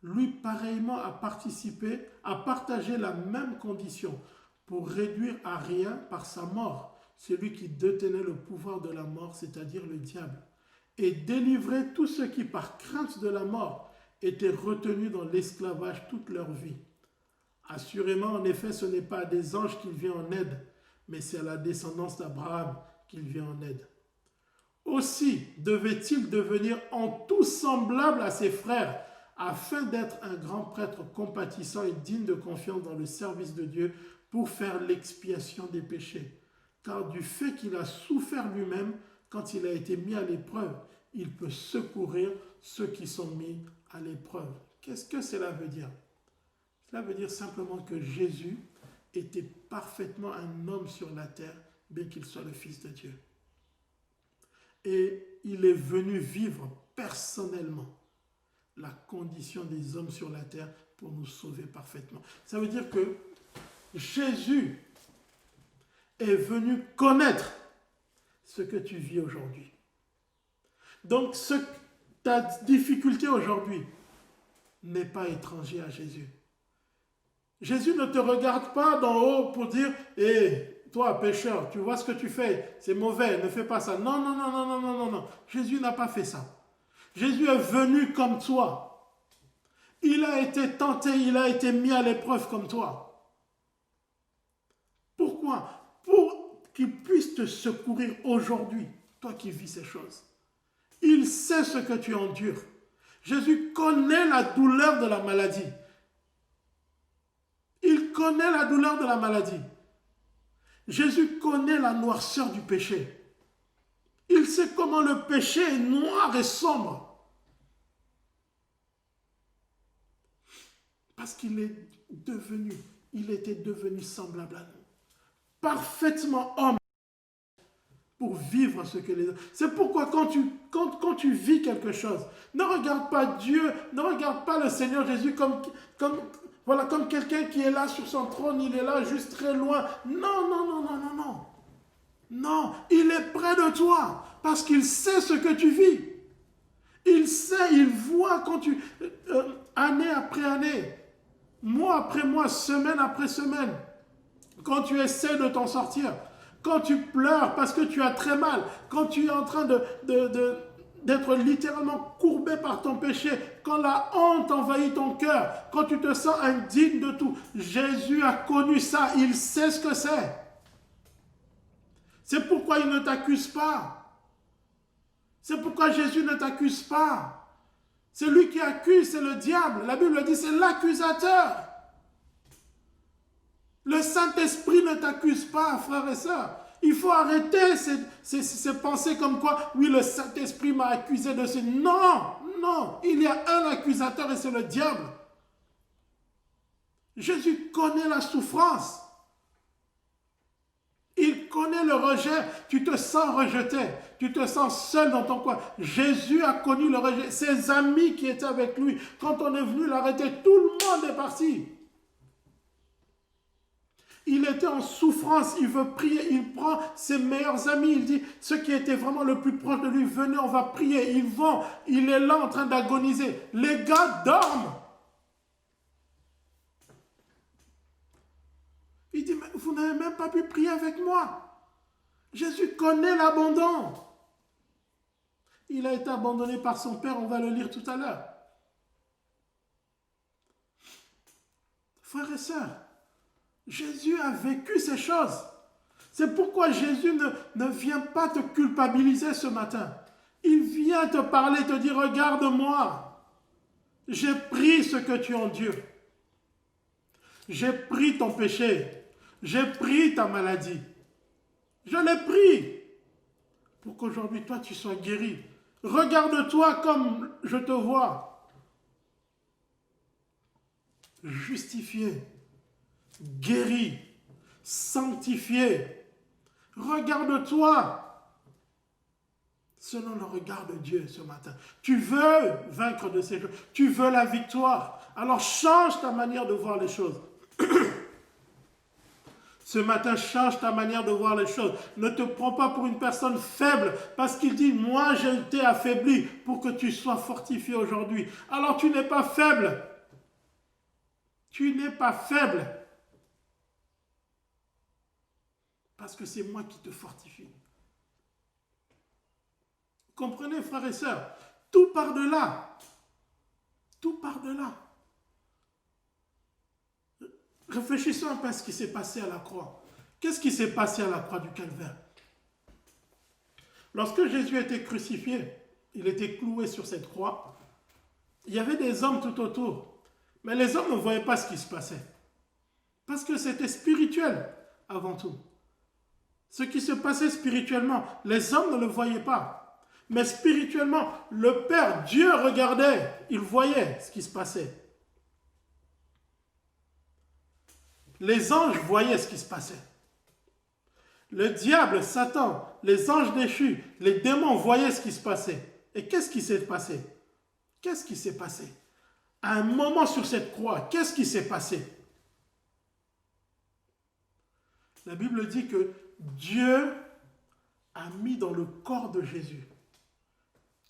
lui pareillement a participé, a partagé la même condition pour réduire à rien par sa mort celui qui détenait le pouvoir de la mort, c'est-à-dire le diable, et délivrer tous ceux qui par crainte de la mort étaient retenus dans l'esclavage toute leur vie. Assurément, en effet, ce n'est pas à des anges qu'il vient en aide, mais c'est à la descendance d'Abraham qu'il vient en aide. Aussi devait-il devenir en tout semblable à ses frères, afin d'être un grand prêtre compatissant et digne de confiance dans le service de Dieu pour faire l'expiation des péchés. Car du fait qu'il a souffert lui-même, quand il a été mis à l'épreuve, il peut secourir ceux qui sont mis à l'épreuve. Qu'est-ce que cela veut dire? Cela veut dire simplement que Jésus était parfaitement un homme sur la terre, bien qu'il soit le Fils de Dieu. Et il est venu vivre personnellement la condition des hommes sur la terre pour nous sauver parfaitement. Ça veut dire que Jésus est venu connaître ce que tu vis aujourd'hui. Donc, ta difficulté aujourd'hui n'est pas étranger à Jésus. Jésus ne te regarde pas d'en haut pour dire « Hé, toi, pécheur, tu vois ce que tu fais, c'est mauvais, ne fais pas ça. » Non, non, non, non, non, non, non, non. Jésus n'a pas fait ça. Jésus est venu comme toi. Il a été tenté, il a été mis à l'épreuve comme toi. Pourquoi? Pour qu'il puisse te secourir aujourd'hui, toi qui vis ces choses. Il sait ce que tu endures. Jésus connaît la douleur de la maladie. Il connaît la douleur de la maladie. Jésus connaît la noirceur du péché. Il sait comment le péché est noir et sombre. Parce qu'il était devenu semblable à nous. Parfaitement homme pour vivre ce que les hommes. C'est pourquoi quand tu vis quelque chose, ne regarde pas Dieu, ne regarde pas le Seigneur Jésus comme quelqu'un qui est là sur son trône, il est là juste très loin. Non, non, non, non, non, non. Non, il est près de toi parce qu'il sait ce que tu vis. Il sait, il voit quand année après année, mois après mois, semaine après semaine, quand tu essaies de t'en sortir, quand tu pleures parce que tu as très mal, quand tu es en train d'être littéralement courbé par ton péché, quand la honte envahit ton cœur, quand tu te sens indigne de tout. Jésus a connu ça, il sait ce que c'est. C'est pourquoi il ne t'accuse pas. C'est pourquoi Jésus ne t'accuse pas. C'est lui qui accuse, c'est le diable. La Bible dit, c'est l'accusateur. Le Saint-Esprit ne t'accuse pas, frères et sœurs. Il faut arrêter ces pensées comme quoi, oui, le Saint-Esprit m'a accusé de ce... Non, non, il y a un accusateur et c'est le diable. Jésus connaît la souffrance. Il connaît le rejet. Tu te sens rejeté. Tu te sens seul dans ton coin. Jésus a connu le rejet. Ses amis qui étaient avec lui, quand on est venu l'arrêter, tout le monde est parti. Il était en souffrance, il veut prier, il prend ses meilleurs amis, il dit, ceux qui étaient vraiment le plus proches de lui, venez, on va prier, ils vont, il est là en train d'agoniser. Les gars dorment. Il dit, mais vous n'avez même pas pu prier avec moi. Jésus connaît l'abandon. Il a été abandonné par son Père, on va le lire tout à l'heure. Frères et sœurs, Jésus a vécu ces choses. C'est pourquoi Jésus ne vient pas te culpabiliser ce matin. Il vient te parler, te dire, regarde-moi. J'ai pris ce que tu as en Dieu. J'ai pris ton péché. J'ai pris ta maladie. Je l'ai pris pour qu'aujourd'hui, toi, tu sois guéri. Regarde-toi comme je te vois. Justifié, guéri, sanctifié. Regarde-toi selon le regard de Dieu ce matin. Tu veux vaincre de ces choses. Tu veux la victoire. Alors change ta manière de voir les choses. Ce matin, change ta manière de voir les choses. Ne te prends pas pour une personne faible parce qu'il dit, moi j'ai été affaibli pour que tu sois fortifié aujourd'hui. Alors tu n'es pas faible. Tu n'es pas faible. Parce que c'est moi qui te fortifie. Comprenez, frères et sœurs, tout part de là. Tout part de là. Réfléchissons un peu à ce qui s'est passé à la croix. Qu'est-ce qui s'est passé à la croix du Calvaire? Lorsque Jésus a été crucifié, il était cloué sur cette croix, il y avait des hommes tout autour. Mais les hommes ne voyaient pas ce qui se passait. Parce que c'était spirituel avant tout. Ce qui se passait spirituellement, les hommes ne le voyaient pas. Mais spirituellement, le Père, Dieu regardait, il voyait ce qui se passait. Les anges voyaient ce qui se passait. Le diable, Satan, les anges déchus, les démons voyaient ce qui se passait. Et qu'est-ce qui s'est passé? Qu'est-ce qui s'est passé? À un moment sur cette croix, qu'est-ce qui s'est passé? La Bible dit que Dieu a mis dans le corps de Jésus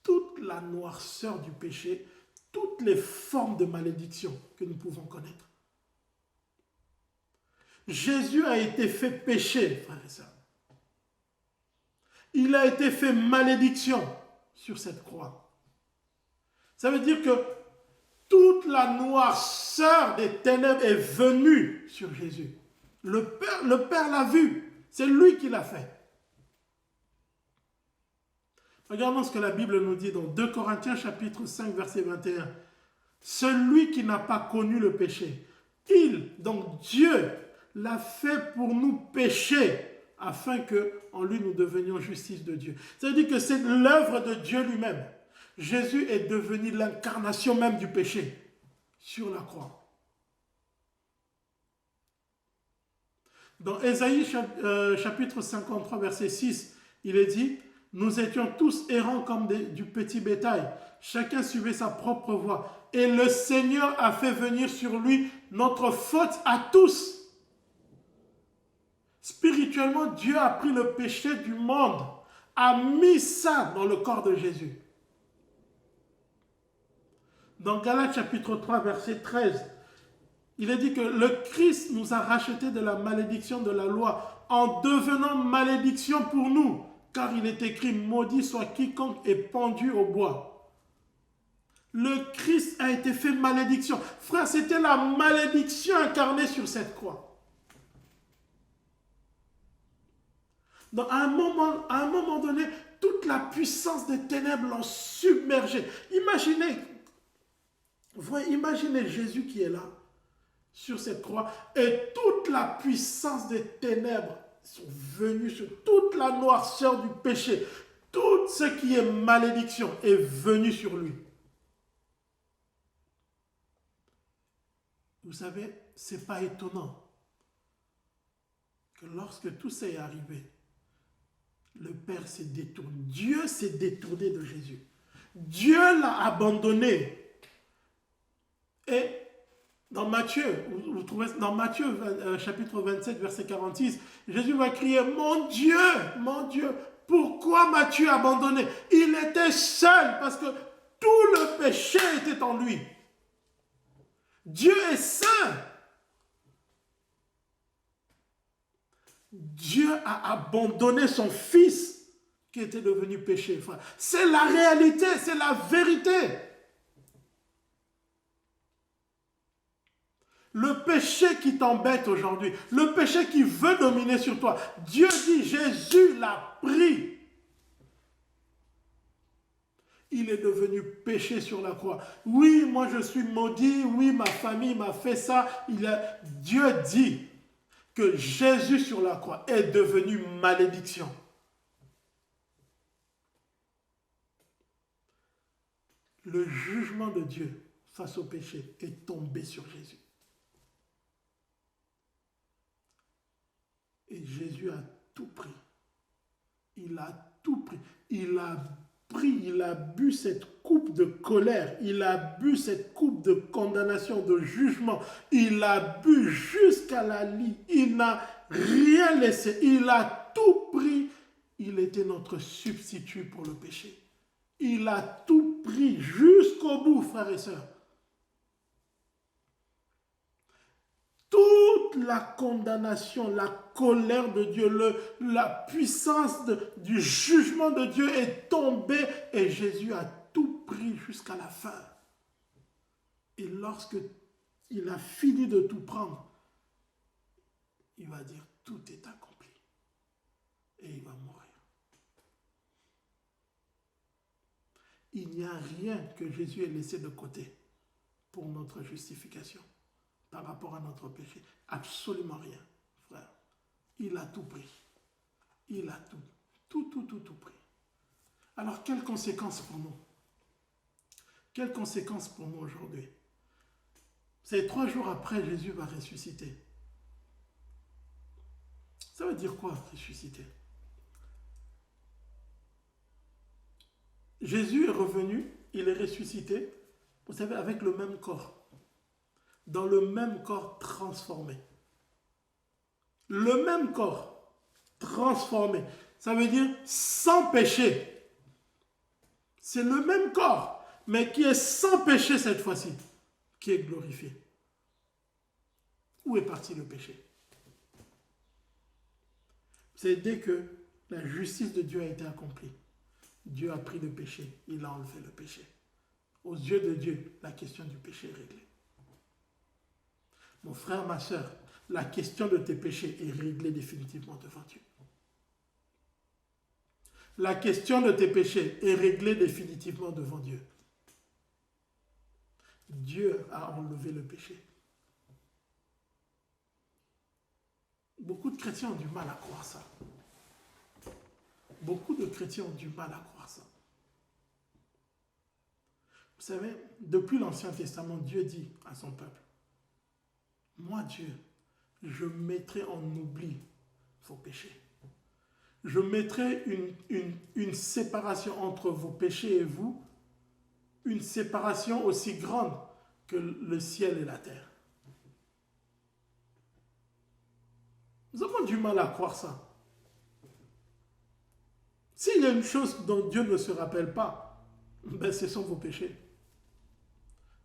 toute la noirceur du péché, toutes les formes de malédiction que nous pouvons connaître. Jésus a été fait péché, frères et sœurs. Il a été fait malédiction sur cette croix. Ça veut dire que toute la noirceur des ténèbres est venue sur Jésus. Le Père l'a vu. C'est lui qui l'a fait. Regardons ce que la Bible nous dit dans 2 Corinthiens chapitre 5 verset 21. Celui qui n'a pas connu le péché, donc Dieu, l'a fait pour nous pécher, afin qu'en lui nous devenions justice de Dieu. Ça veut dire que c'est l'œuvre de Dieu lui-même. Jésus est devenu l'incarnation même du péché sur la croix. Dans Ésaïe chapitre 53 verset 6, il est dit, nous étions tous errants comme du petit bétail, chacun suivait sa propre voie, et le Seigneur a fait venir sur lui notre faute à tous. Spirituellement, Dieu a pris le péché du monde, a mis ça dans le corps de Jésus. Dans Galates chapitre 3 verset 13, il est dit que le Christ nous a rachetés de la malédiction de la loi en devenant malédiction pour nous, car il est écrit, maudit soit quiconque est pendu au bois. Le Christ a été fait malédiction. Frère, c'était la malédiction incarnée sur cette croix. Donc, à un moment donné, toute la puissance des ténèbres l'ont submergé. Imaginez Jésus qui est là, sur cette croix, et toute la puissance des ténèbres sont venues sur toute la noirceur du péché. Tout ce qui est malédiction est venu sur lui. Vous savez, ce n'est pas étonnant que lorsque tout ça est arrivé, le Père s'est détourné. Dieu s'est détourné de Jésus. Dieu l'a abandonné. Et dans Matthieu, vous trouvez dans Matthieu chapitre 27, verset 46, Jésus va crier, mon Dieu, pourquoi m'as-tu abandonné? Il était seul parce que tout le péché était en lui. Dieu est saint. Dieu a abandonné son fils qui était devenu péché. C'est la réalité, c'est la vérité. Le péché qui t'embête aujourd'hui, le péché qui veut dominer sur toi, Dieu dit, Jésus l'a pris. Il est devenu péché sur la croix. Oui, moi je suis maudit, oui, ma famille m'a fait ça. Dieu dit que Jésus sur la croix est devenu malédiction. Le jugement de Dieu face au péché est tombé sur Jésus. Et Jésus a tout pris. Il a tout pris. Il a bu cette coupe de colère. Il a bu cette coupe de condamnation, de jugement. Il a bu jusqu'à la lie. Il n'a rien laissé. Il a tout pris. Il était notre substitut pour le péché. Il a tout pris jusqu'au bout, frères et sœurs. Toute la condamnation, la colère de Dieu, la puissance du jugement de Dieu est tombée et Jésus a tout pris jusqu'à la fin. Et lorsque il a fini de tout prendre, il va dire tout est accompli et il va mourir. Il n'y a rien que Jésus ait laissé de côté pour notre justification. Par rapport à notre péché. Absolument rien, frère. Il a tout pris. Il a tout pris. Alors, quelles conséquences pour nous? Quelles conséquences pour nous aujourd'hui? C'est 3 jours après, Jésus va ressusciter. Ça veut dire quoi, ressusciter? Jésus est revenu, il est ressuscité, vous savez, avec le même corps. Dans le même corps transformé. Le même corps transformé. Ça veut dire sans péché. C'est le même corps, mais qui est sans péché cette fois-ci, qui est glorifié. Où est parti le péché? C'est dès que la justice de Dieu a été accomplie. Dieu a pris le péché, il a enlevé le péché. Aux yeux de Dieu, la question du péché est réglée. Mon frère, ma soeur, la question de tes péchés est réglée définitivement devant Dieu. La question de tes péchés est réglée définitivement devant Dieu. Dieu a enlevé le péché. Beaucoup de chrétiens ont du mal à croire ça. Beaucoup de chrétiens ont du mal à croire ça. Vous savez, depuis l'Ancien Testament, Dieu dit à son peuple, moi, Dieu, je mettrai en oubli vos péchés. Je mettrai une séparation entre vos péchés et vous, une séparation aussi grande que le ciel et la terre. Nous avons du mal à croire ça. S'il y a une chose dont Dieu ne se rappelle pas, ben ce sont vos péchés.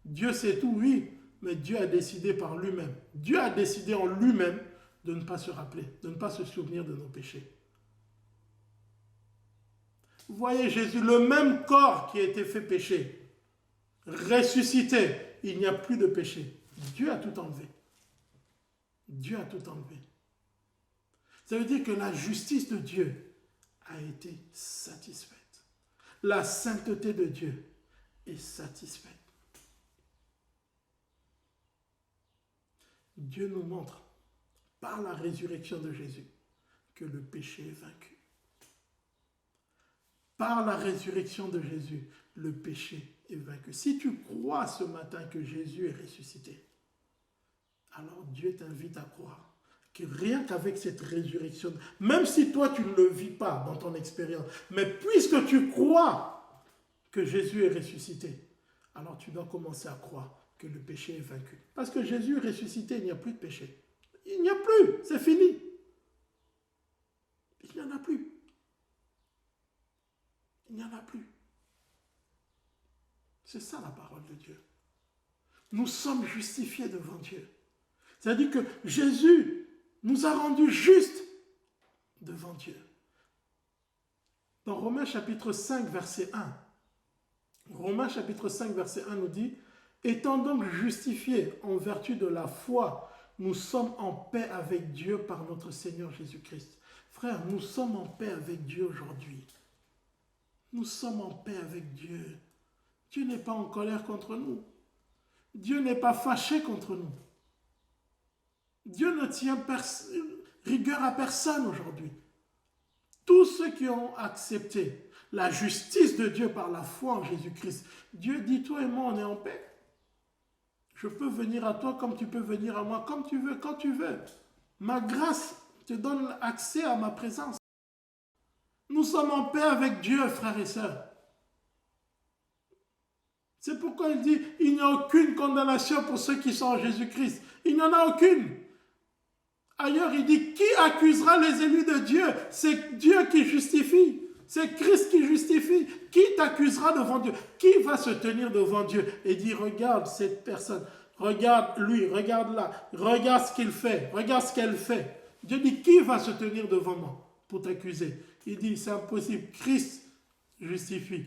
Dieu sait tout, oui, mais Dieu a décidé par lui-même. Dieu a décidé en lui-même de ne pas se rappeler, de ne pas se souvenir de nos péchés. Vous voyez Jésus, le même corps qui a été fait péché, ressuscité, il n'y a plus de péché. Dieu a tout enlevé. Dieu a tout enlevé. Ça veut dire que la justice de Dieu a été satisfaite. La sainteté de Dieu est satisfaite. Dieu nous montre, par la résurrection de Jésus, que le péché est vaincu. Par la résurrection de Jésus, le péché est vaincu. Si tu crois ce matin que Jésus est ressuscité, alors Dieu t'invite à croire que rien qu'avec cette résurrection, même si toi tu ne le vis pas dans ton expérience, mais puisque tu crois que Jésus est ressuscité, alors tu dois commencer à croire que le péché est vaincu. Parce que Jésus est ressuscité, il n'y a plus de péché. Il n'y a plus, c'est fini. Il n'y en a plus. Il n'y en a plus. C'est ça la parole de Dieu. Nous sommes justifiés devant Dieu. C'est-à-dire que Jésus nous a rendus justes devant Dieu. Dans Romains chapitre 5, verset 1, Romains chapitre 5, verset 1 nous dit « Étant donc justifiés en vertu de la foi, nous sommes en paix avec Dieu par notre Seigneur Jésus-Christ. » Frère, nous sommes en paix avec Dieu aujourd'hui. Nous sommes en paix avec Dieu. Dieu n'est pas en colère contre nous. Dieu n'est pas fâché contre nous. Dieu ne tient rigueur à personne aujourd'hui. Tous ceux qui ont accepté la justice de Dieu par la foi en Jésus-Christ, Dieu dit, toi et moi, on est en paix. Je peux venir à toi comme tu peux venir à moi, comme tu veux, quand tu veux. Ma grâce te donne accès à ma présence. Nous sommes en paix avec Dieu, frères et sœurs. C'est pourquoi il dit, il n'y a aucune condamnation pour ceux qui sont en Jésus-Christ. Il n'y en a aucune. Ailleurs, il dit, qui accusera les élus de Dieu? C'est Dieu qui justifie. C'est Christ qui justifie. Qui t'accusera devant Dieu? Qui va se tenir devant Dieu et dire, regarde cette personne, regarde lui, regarde là, regarde ce qu'il fait, regarde ce qu'elle fait. Dieu dit, qui va se tenir devant moi pour t'accuser? Il dit, c'est impossible. Christ justifie.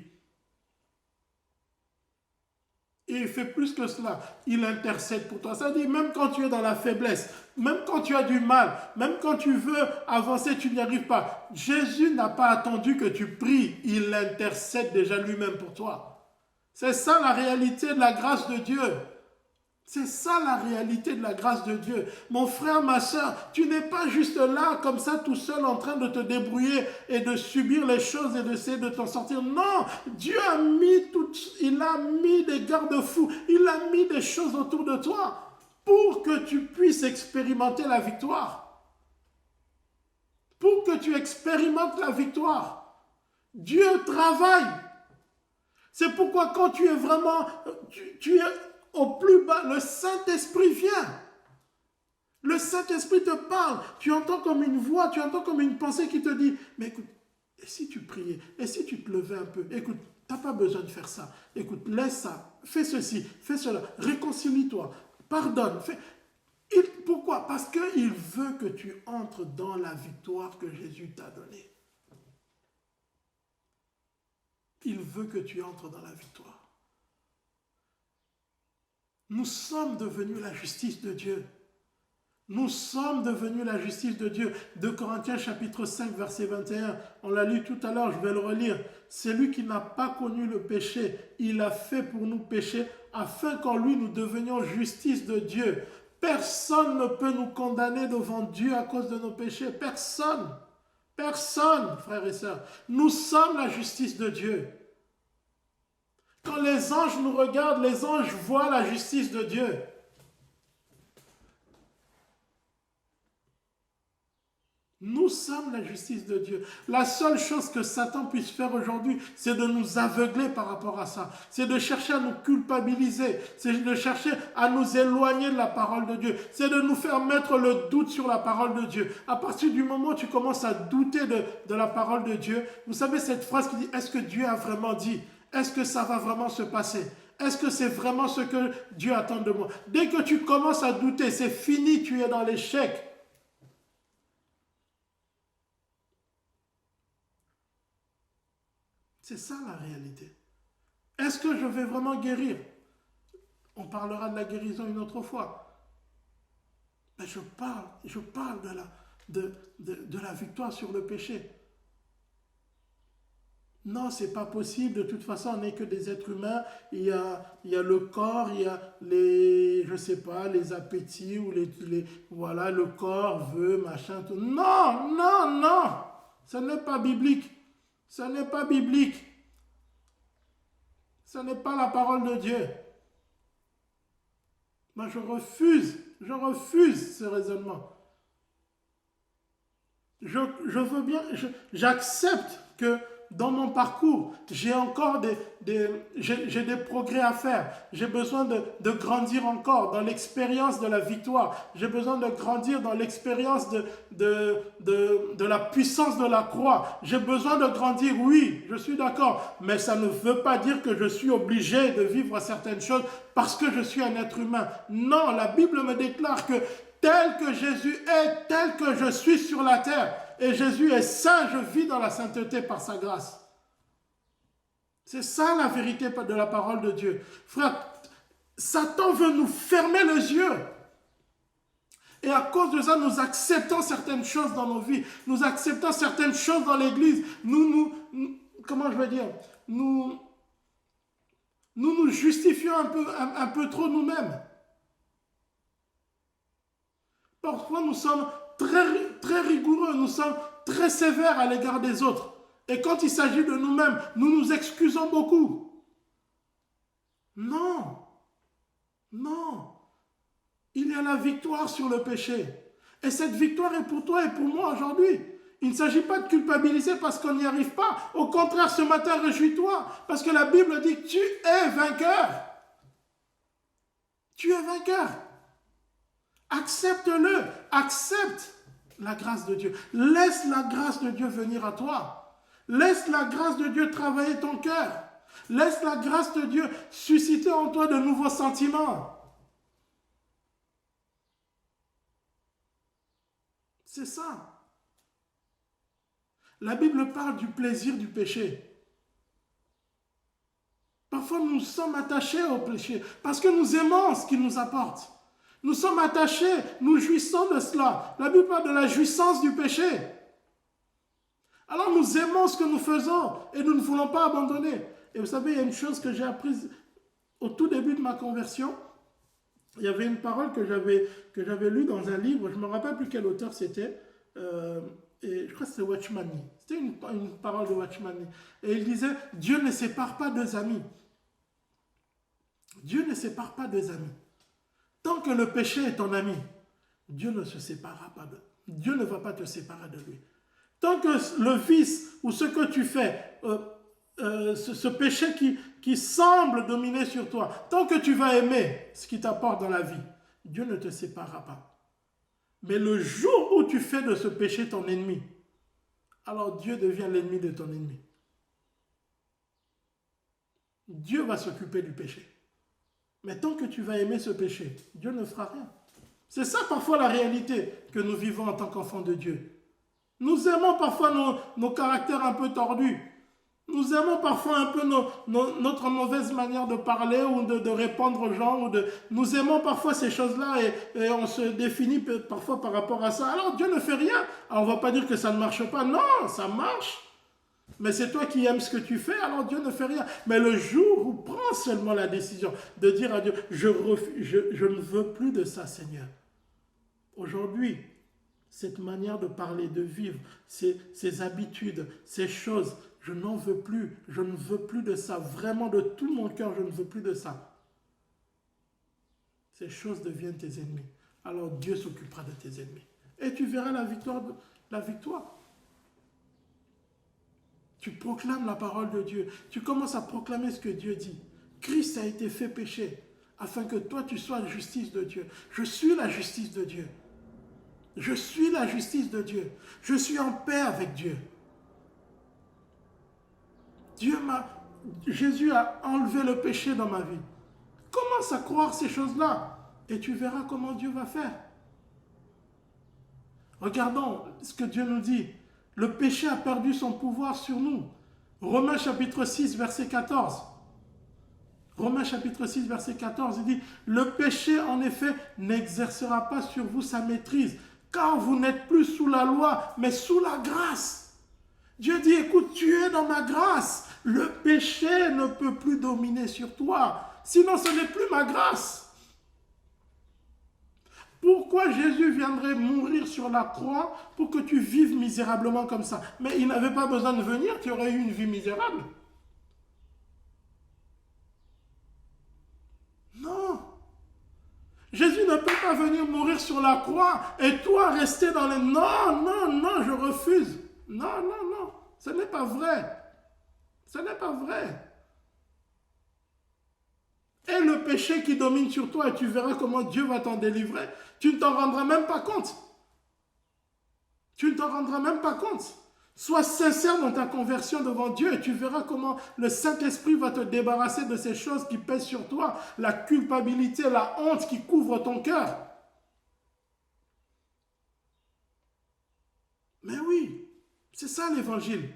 Et il fait plus que cela. Il intercède pour toi. Ça dit, même quand tu es dans la faiblesse, même quand tu as du mal, même quand tu veux avancer, tu n'y arrives pas. Jésus n'a pas attendu que tu pries. Il intercède déjà lui-même pour toi. C'est ça la réalité de la grâce de Dieu. C'est ça la réalité de la grâce de Dieu. Mon frère, ma soeur, tu n'es pas juste là comme ça tout seul en train de te débrouiller et de subir les choses et d'essayer de t'en sortir. Non, Dieu a mis des garde-fous, il a mis des choses autour de toi pour que tu puisses expérimenter la victoire. Pour que tu expérimentes la victoire. Dieu travaille. C'est pourquoi quand tu es vraiment, tu es au plus bas, le Saint-Esprit vient. Le Saint-Esprit te parle. Tu entends comme une voix, tu entends comme une pensée qui te dit, mais écoute, et si tu priais, et si tu te levais un peu, écoute, tu n'as pas besoin de faire ça. Écoute, laisse ça, fais ceci, fais cela, réconcilie-toi, pardonne. Pourquoi? Parce qu'il veut que tu entres dans la victoire que Jésus t'a donnée. Il veut que tu entres dans la victoire. Nous sommes devenus la justice de Dieu. Nous sommes devenus la justice de Dieu. 2 Corinthiens chapitre 5 verset 21. On l'a lu tout à l'heure, je vais le relire. C'est lui qui n'a pas connu le péché. Il a fait pour nous pécher afin qu'en lui nous devenions justice de Dieu. Personne ne peut nous condamner devant Dieu à cause de nos péchés. Personne. Personne, frères et sœurs. Nous sommes la justice de Dieu. Quand les anges nous regardent, les anges voient la justice de Dieu. Nous sommes la justice de Dieu. La seule chose que Satan puisse faire aujourd'hui, c'est de nous aveugler par rapport à ça. C'est de chercher à nous culpabiliser. C'est de chercher à nous éloigner de la parole de Dieu. C'est de nous faire mettre le doute sur la parole de Dieu. À partir du moment où tu commences à douter de la parole de Dieu, vous savez cette phrase qui dit « Est-ce que Dieu a vraiment dit ?» Est-ce que ça va vraiment se passer? Est-ce que c'est vraiment ce que Dieu attend de moi? Dès que tu commences à douter, c'est fini, tu es dans l'échec. C'est ça la réalité. Est-ce que je vais vraiment guérir? On parlera de la guérison une autre fois. Mais je parle de la victoire sur le péché. Non, ce n'est pas possible. De toute façon, on n'est que des êtres humains. Il y a le corps, il y a les, je sais pas, les appétits ou voilà, le corps veut, machin, tout. Non, non, non. Ce n'est pas biblique. Ce n'est pas biblique. Ce n'est pas la parole de Dieu. Moi, je refuse Je refuse ce raisonnement. Je veux bien, j'accepte que dans mon parcours, j'ai encore j'ai des progrès à faire. J'ai besoin de grandir encore dans l'expérience de la victoire. J'ai besoin de grandir dans l'expérience de la puissance de la croix. J'ai besoin de grandir, oui, je suis d'accord. Mais ça ne veut pas dire que je suis obligé de vivre certaines choses parce que je suis un être humain. Non, la Bible me déclare que tel que Jésus est, tel que je suis sur la terre, et Jésus est saint, je vis dans la sainteté par sa grâce. C'est ça la vérité de la parole de Dieu. Frère, Satan veut nous fermer les yeux. Et à cause de ça, nous acceptons certaines choses dans nos vies. Nous acceptons certaines choses dans l'église. Comment je vais dire, nous justifions un peu trop nous-mêmes. Parfois, nous sommes très rigoureux, nous sommes très sévères à l'égard des autres. Et quand il s'agit de nous-mêmes, nous nous excusons beaucoup. Non. Il y a la victoire sur le péché. Et cette victoire est pour toi et pour moi aujourd'hui. Il ne s'agit pas de culpabiliser parce qu'on n'y arrive pas. Au contraire, ce matin, réjouis-toi. Parce que la Bible dit que tu es vainqueur. Tu es vainqueur. Accepte-le. Accepte la grâce de Dieu. Laisse la grâce de Dieu venir à toi. Laisse la grâce de Dieu travailler ton cœur. Laisse la grâce de Dieu susciter en toi de nouveaux sentiments. C'est ça. La Bible parle du plaisir du péché. Parfois, nous sommes attachés au péché parce que nous aimons ce qu'il nous apporte. Nous sommes attachés, nous jouissons de cela. La Bible parle de la jouissance du péché. Alors nous aimons ce que nous faisons et nous ne voulons pas abandonner. Et vous savez, il y a une chose que j'ai apprise au tout début de ma conversion. Il y avait une parole que j'avais lue dans un livre, je ne me rappelle plus quel auteur c'était, et je crois que c'était Watchman Nee. C'était une parole de Watchman Nee. Et il disait, Dieu ne sépare pas deux amis. Dieu ne sépare pas deux amis. Tant que le péché est ton ami, Dieu ne se séparera pas de lui. Dieu ne va pas te séparer de lui. Tant que le vice ou ce que tu fais, ce péché qui semble dominer sur toi, tant que tu vas aimer ce qui t'apporte dans la vie, Dieu ne te séparera pas. Mais le jour où tu fais de ce péché ton ennemi, alors Dieu devient l'ennemi de ton ennemi. Dieu va s'occuper du péché. Mais tant que tu vas aimer ce péché, Dieu ne fera rien. C'est ça parfois la réalité que nous vivons en tant qu'enfants de Dieu. Nous aimons parfois nos caractères un peu tordus. Nous aimons parfois un peu notre mauvaise manière de parler ou de répondre aux gens. Nous aimons parfois ces choses-là et on se définit parfois par rapport à ça. Alors Dieu ne fait rien. Alors on ne va pas dire que ça ne marche pas. Non, ça marche. Mais c'est toi qui aimes ce que tu fais, alors Dieu ne fait rien. Mais le jour où prends seulement la décision de dire à Dieu, je ne veux plus de ça, Seigneur. Aujourd'hui, cette manière de parler, de vivre, ces habitudes, ces choses, je n'en veux plus. Je ne veux plus de ça. Vraiment, de tout mon cœur, je ne veux plus de ça. Ces choses deviennent tes ennemis. Alors Dieu s'occupera de tes ennemis. Et tu verras la victoire. Tu proclames la parole de Dieu. Tu commences à proclamer ce que Dieu dit. Christ a été fait péché afin que toi tu sois la justice de Dieu. Je suis la justice de Dieu. Je suis la justice de Dieu. Je suis en paix avec Dieu. Jésus a enlevé le péché dans ma vie. Commence à croire ces choses-là et tu verras comment Dieu va faire. Regardons ce que Dieu nous dit. Le péché a perdu son pouvoir sur nous. Romains chapitre 6, verset 14. Romains chapitre 6, verset 14, il dit, le péché, en effet, n'exercera pas sur vous sa maîtrise, car vous n'êtes plus sous la loi, mais sous la grâce. Dieu dit, écoute, tu es dans ma grâce. Le péché ne peut plus dominer sur toi. Sinon, ce n'est plus ma grâce. Pourquoi Jésus viendrait mourir sur la croix pour que tu vives misérablement comme ça? Mais il n'avait pas besoin de venir, tu aurais eu une vie misérable. Non. Jésus ne peut pas venir mourir sur la croix et toi rester dans les... Non, non, non, je refuse. Non, non, non, ce n'est pas vrai. Ce n'est pas vrai. Et le péché qui domine sur toi, et tu verras comment Dieu va t'en délivrer, tu ne t'en rendras même pas compte. Tu ne t'en rendras même pas compte. Sois sincère dans ta conversion devant Dieu et tu verras comment le Saint-Esprit va te débarrasser de ces choses qui pèsent sur toi, la culpabilité, la honte qui couvre ton cœur. Mais oui, c'est ça l'évangile.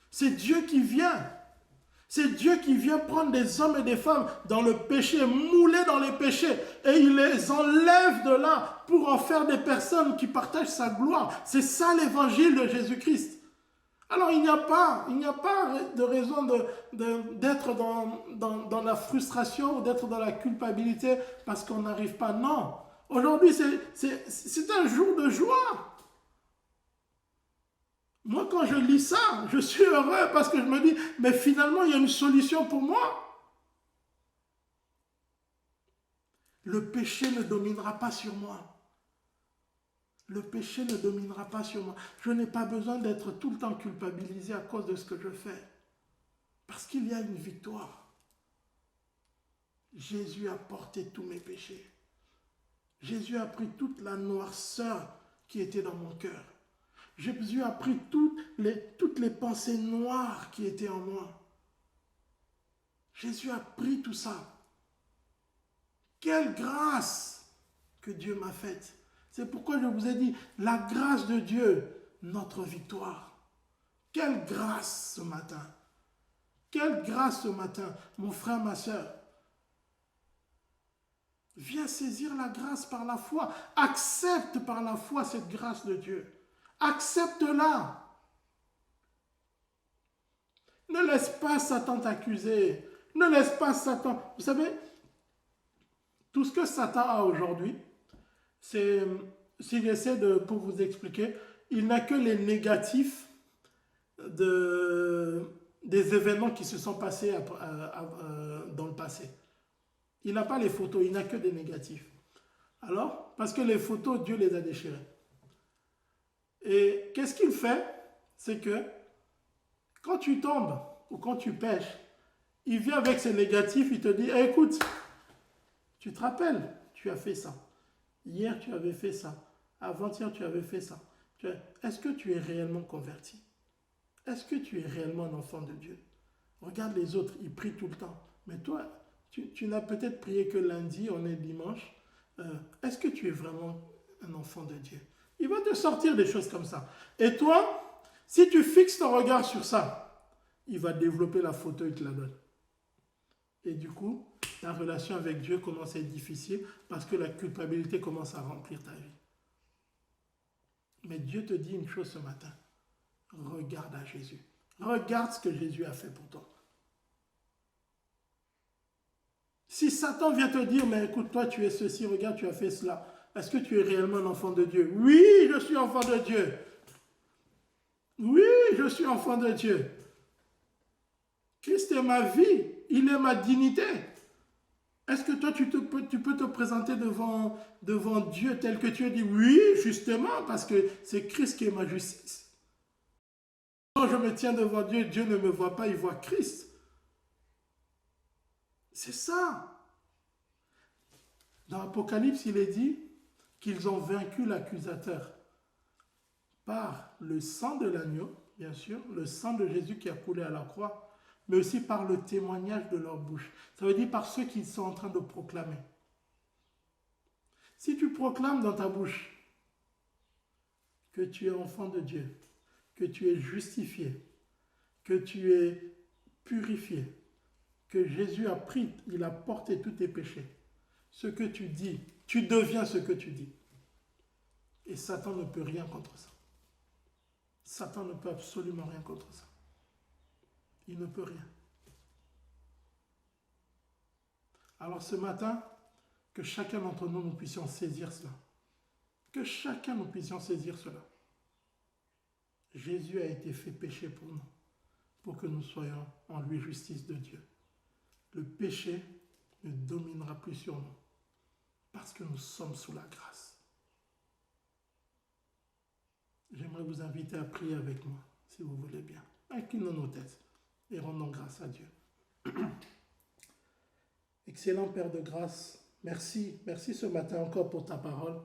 C'est Dieu qui vient. C'est Dieu qui vient prendre des hommes et des femmes dans le péché, moulés dans les péchés, et il les enlève de là pour en faire des personnes qui partagent sa gloire. C'est ça l'évangile de Jésus-Christ. Alors il n'y a pas de raison d'être dans la frustration ou d'être dans la culpabilité parce qu'on n'arrive pas. Non, aujourd'hui c'est un jour de joie. Moi, quand je lis ça, je suis heureux parce que je me dis, mais finalement, il y a une solution pour moi. Le péché ne dominera pas sur moi. Le péché ne dominera pas sur moi. Je n'ai pas besoin d'être tout le temps culpabilisé à cause de ce que je fais. Parce qu'il y a une victoire. Jésus a porté tous mes péchés. Jésus a pris toute la noirceur qui était dans mon cœur. Jésus a pris toutes les pensées noires qui étaient en moi. Jésus a pris tout ça. Quelle grâce que Dieu m'a faite. C'est pourquoi je vous ai dit, la grâce de Dieu, notre victoire. Quelle grâce ce matin. Quelle grâce ce matin, mon frère, ma soeur. Viens saisir la grâce par la foi. Accepte par la foi cette grâce de Dieu. Accepte-la. Ne laisse pas Satan t'accuser. Ne laisse pas Satan... Vous savez, tout ce que Satan a aujourd'hui, c'est, si j'essaie pour vous expliquer, il n'a que les négatifs des événements qui se sont passés dans le passé. Il n'a pas les photos, il n'a que des négatifs. Alors, parce que les photos, Dieu les a déchirées. Et qu'est-ce qu'il fait? C'est que quand tu tombes ou quand tu pêches, il vient avec ses négatifs, il te dit, hey, écoute, tu te rappelles, tu as fait ça. Hier, tu avais fait ça. Avant-hier, tu avais fait ça. Est-ce que tu es réellement converti? Est-ce que tu es réellement un enfant de Dieu? Regarde les autres, ils prient tout le temps. Mais toi, tu n'as peut-être prié que lundi, on est dimanche. Est-ce que tu es vraiment un enfant de Dieu? Il va te sortir des choses comme ça. Et toi, si tu fixes ton regard sur ça, il va développer la photo, il te la donne. Et du coup, ta relation avec Dieu commence à être difficile parce que la culpabilité commence à remplir ta vie. Mais Dieu te dit une chose ce matin. Regarde à Jésus. Regarde ce que Jésus a fait pour toi. Si Satan vient te dire, mais écoute, toi tu es ceci, regarde, tu as fait cela. Est-ce que tu es réellement un enfant de Dieu? Oui, je suis enfant de Dieu. Oui, je suis enfant de Dieu. Christ est ma vie, il est ma dignité. Est-ce que toi, tu peux te présenter devant Dieu tel que tu es dit? Oui, justement, parce que c'est Christ qui est ma justice. Quand je me tiens devant Dieu, Dieu ne me voit pas, il voit Christ. C'est ça. Dans l'Apocalypse, il est dit qu'ils ont vaincu l'accusateur par le sang de l'agneau, bien sûr, le sang de Jésus qui a coulé à la croix, mais aussi par le témoignage de leur bouche. Ça veut dire par ceux qui sont en train de proclamer. Si tu proclames dans ta bouche que tu es enfant de Dieu, que tu es justifié, que tu es purifié, que Jésus a pris, il a porté tous tes péchés, ce que tu dis, tu deviens ce que tu dis. Et Satan ne peut rien contre ça. Satan ne peut absolument rien contre ça. Il ne peut rien. Alors ce matin, que chacun d'entre nous, nous puissions saisir cela. Que chacun nous puissions saisir cela. Jésus a été fait péché pour nous, pour que nous soyons en lui justice de Dieu. Le péché ne dominera plus sur nous. parce que nous sommes sous la grâce. J'aimerais vous inviter à prier avec moi, si vous voulez bien. Inclinons nos têtes et rendons grâce à Dieu. Excellent Père de grâce, merci ce matin encore pour ta parole.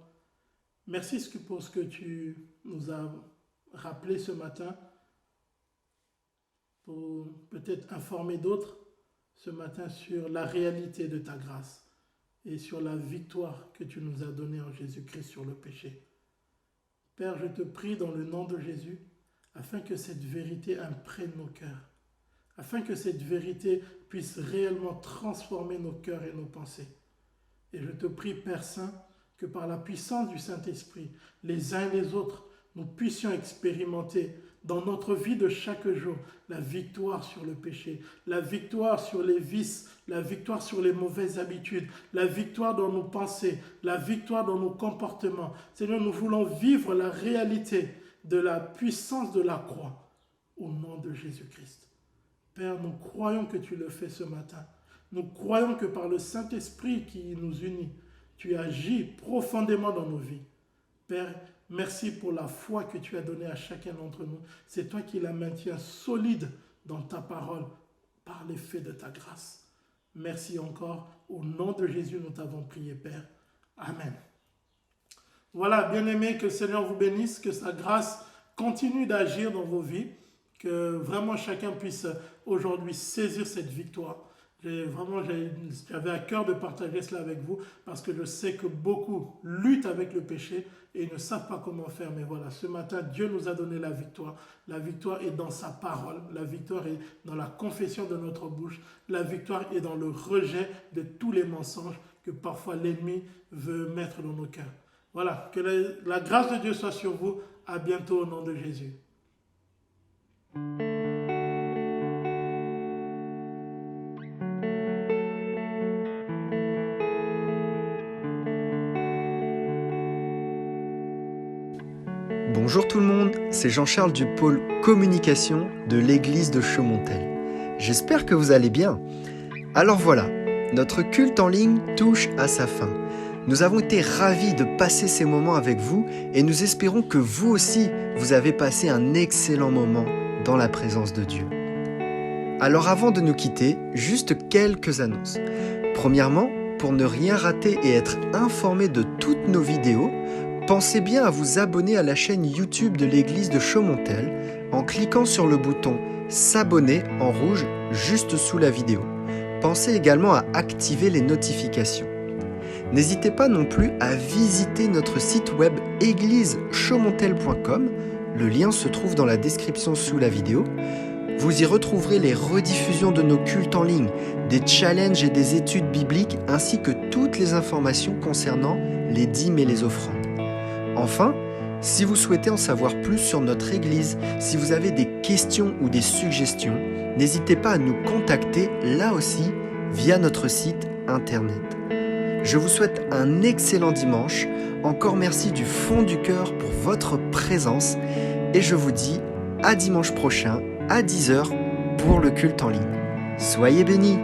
Merci pour ce que tu nous as rappelé ce matin, pour peut-être informer d'autres ce matin sur la réalité de ta grâce et sur la victoire que tu nous as donnée en Jésus-Christ sur le péché. Père, je te prie dans le nom de Jésus, afin que cette vérité imprègne nos cœurs, afin que cette vérité puisse réellement transformer nos cœurs et nos pensées. Et je te prie, Père Saint, que par la puissance du Saint-Esprit, les uns et les autres, nous puissions expérimenter dans notre vie de chaque jour la victoire sur le péché, la victoire sur les vices, la victoire sur les mauvaises habitudes, la victoire dans nos pensées, la victoire dans nos comportements. Seigneur, nous voulons vivre la réalité de la puissance de la croix au nom de Jésus-Christ. Père, nous croyons que tu le fais ce matin. Nous croyons que par le Saint-Esprit qui nous unit, tu agis profondément dans nos vies. Père, merci pour la foi que tu as donnée à chacun d'entre nous. C'est toi qui la maintiens solide dans ta parole par l'effet de ta grâce. Merci encore. Au nom de Jésus, nous t'avons prié, Père. Amen. Voilà, bien-aimés, que le Seigneur vous bénisse, que sa grâce continue d'agir dans vos vies, que vraiment chacun puisse aujourd'hui saisir cette victoire. J'avais à cœur de partager cela avec vous parce que je sais que beaucoup luttent avec le péché et ne savent pas comment faire. Mais voilà, ce matin, Dieu nous a donné la victoire. La victoire est dans sa parole. La victoire est dans la confession de notre bouche. La victoire est dans le rejet de tous les mensonges que parfois l'ennemi veut mettre dans nos cœurs. Voilà, que la grâce de Dieu soit sur vous. À bientôt au nom de Jésus. Bonjour tout le monde, c'est Jean-Charles du pôle communication de l'église de Chaumontel. J'espère que vous allez bien. Alors voilà, notre culte en ligne touche à sa fin. Nous avons été ravis de passer ces moments avec vous et nous espérons que vous aussi, vous avez passé un excellent moment dans la présence de Dieu. Alors avant de nous quitter, juste quelques annonces. Premièrement, pour ne rien rater et être informé de toutes nos vidéos, pensez bien à vous abonner à la chaîne YouTube de l'église de Chaumontel en cliquant sur le bouton « S'abonner » en rouge juste sous la vidéo. Pensez également à activer les notifications. N'hésitez pas non plus à visiter notre site web église-chaumontel.com. Le lien se trouve dans la description sous la vidéo. Vous y retrouverez les rediffusions de nos cultes en ligne, des challenges et des études bibliques ainsi que toutes les informations concernant les dîmes et les offrandes. Enfin, si vous souhaitez en savoir plus sur notre Église, si vous avez des questions ou des suggestions, n'hésitez pas à nous contacter là aussi via notre site internet. Je vous souhaite un excellent dimanche, encore merci du fond du cœur pour votre présence et je vous dis à dimanche prochain à 10h pour le culte en ligne. Soyez bénis!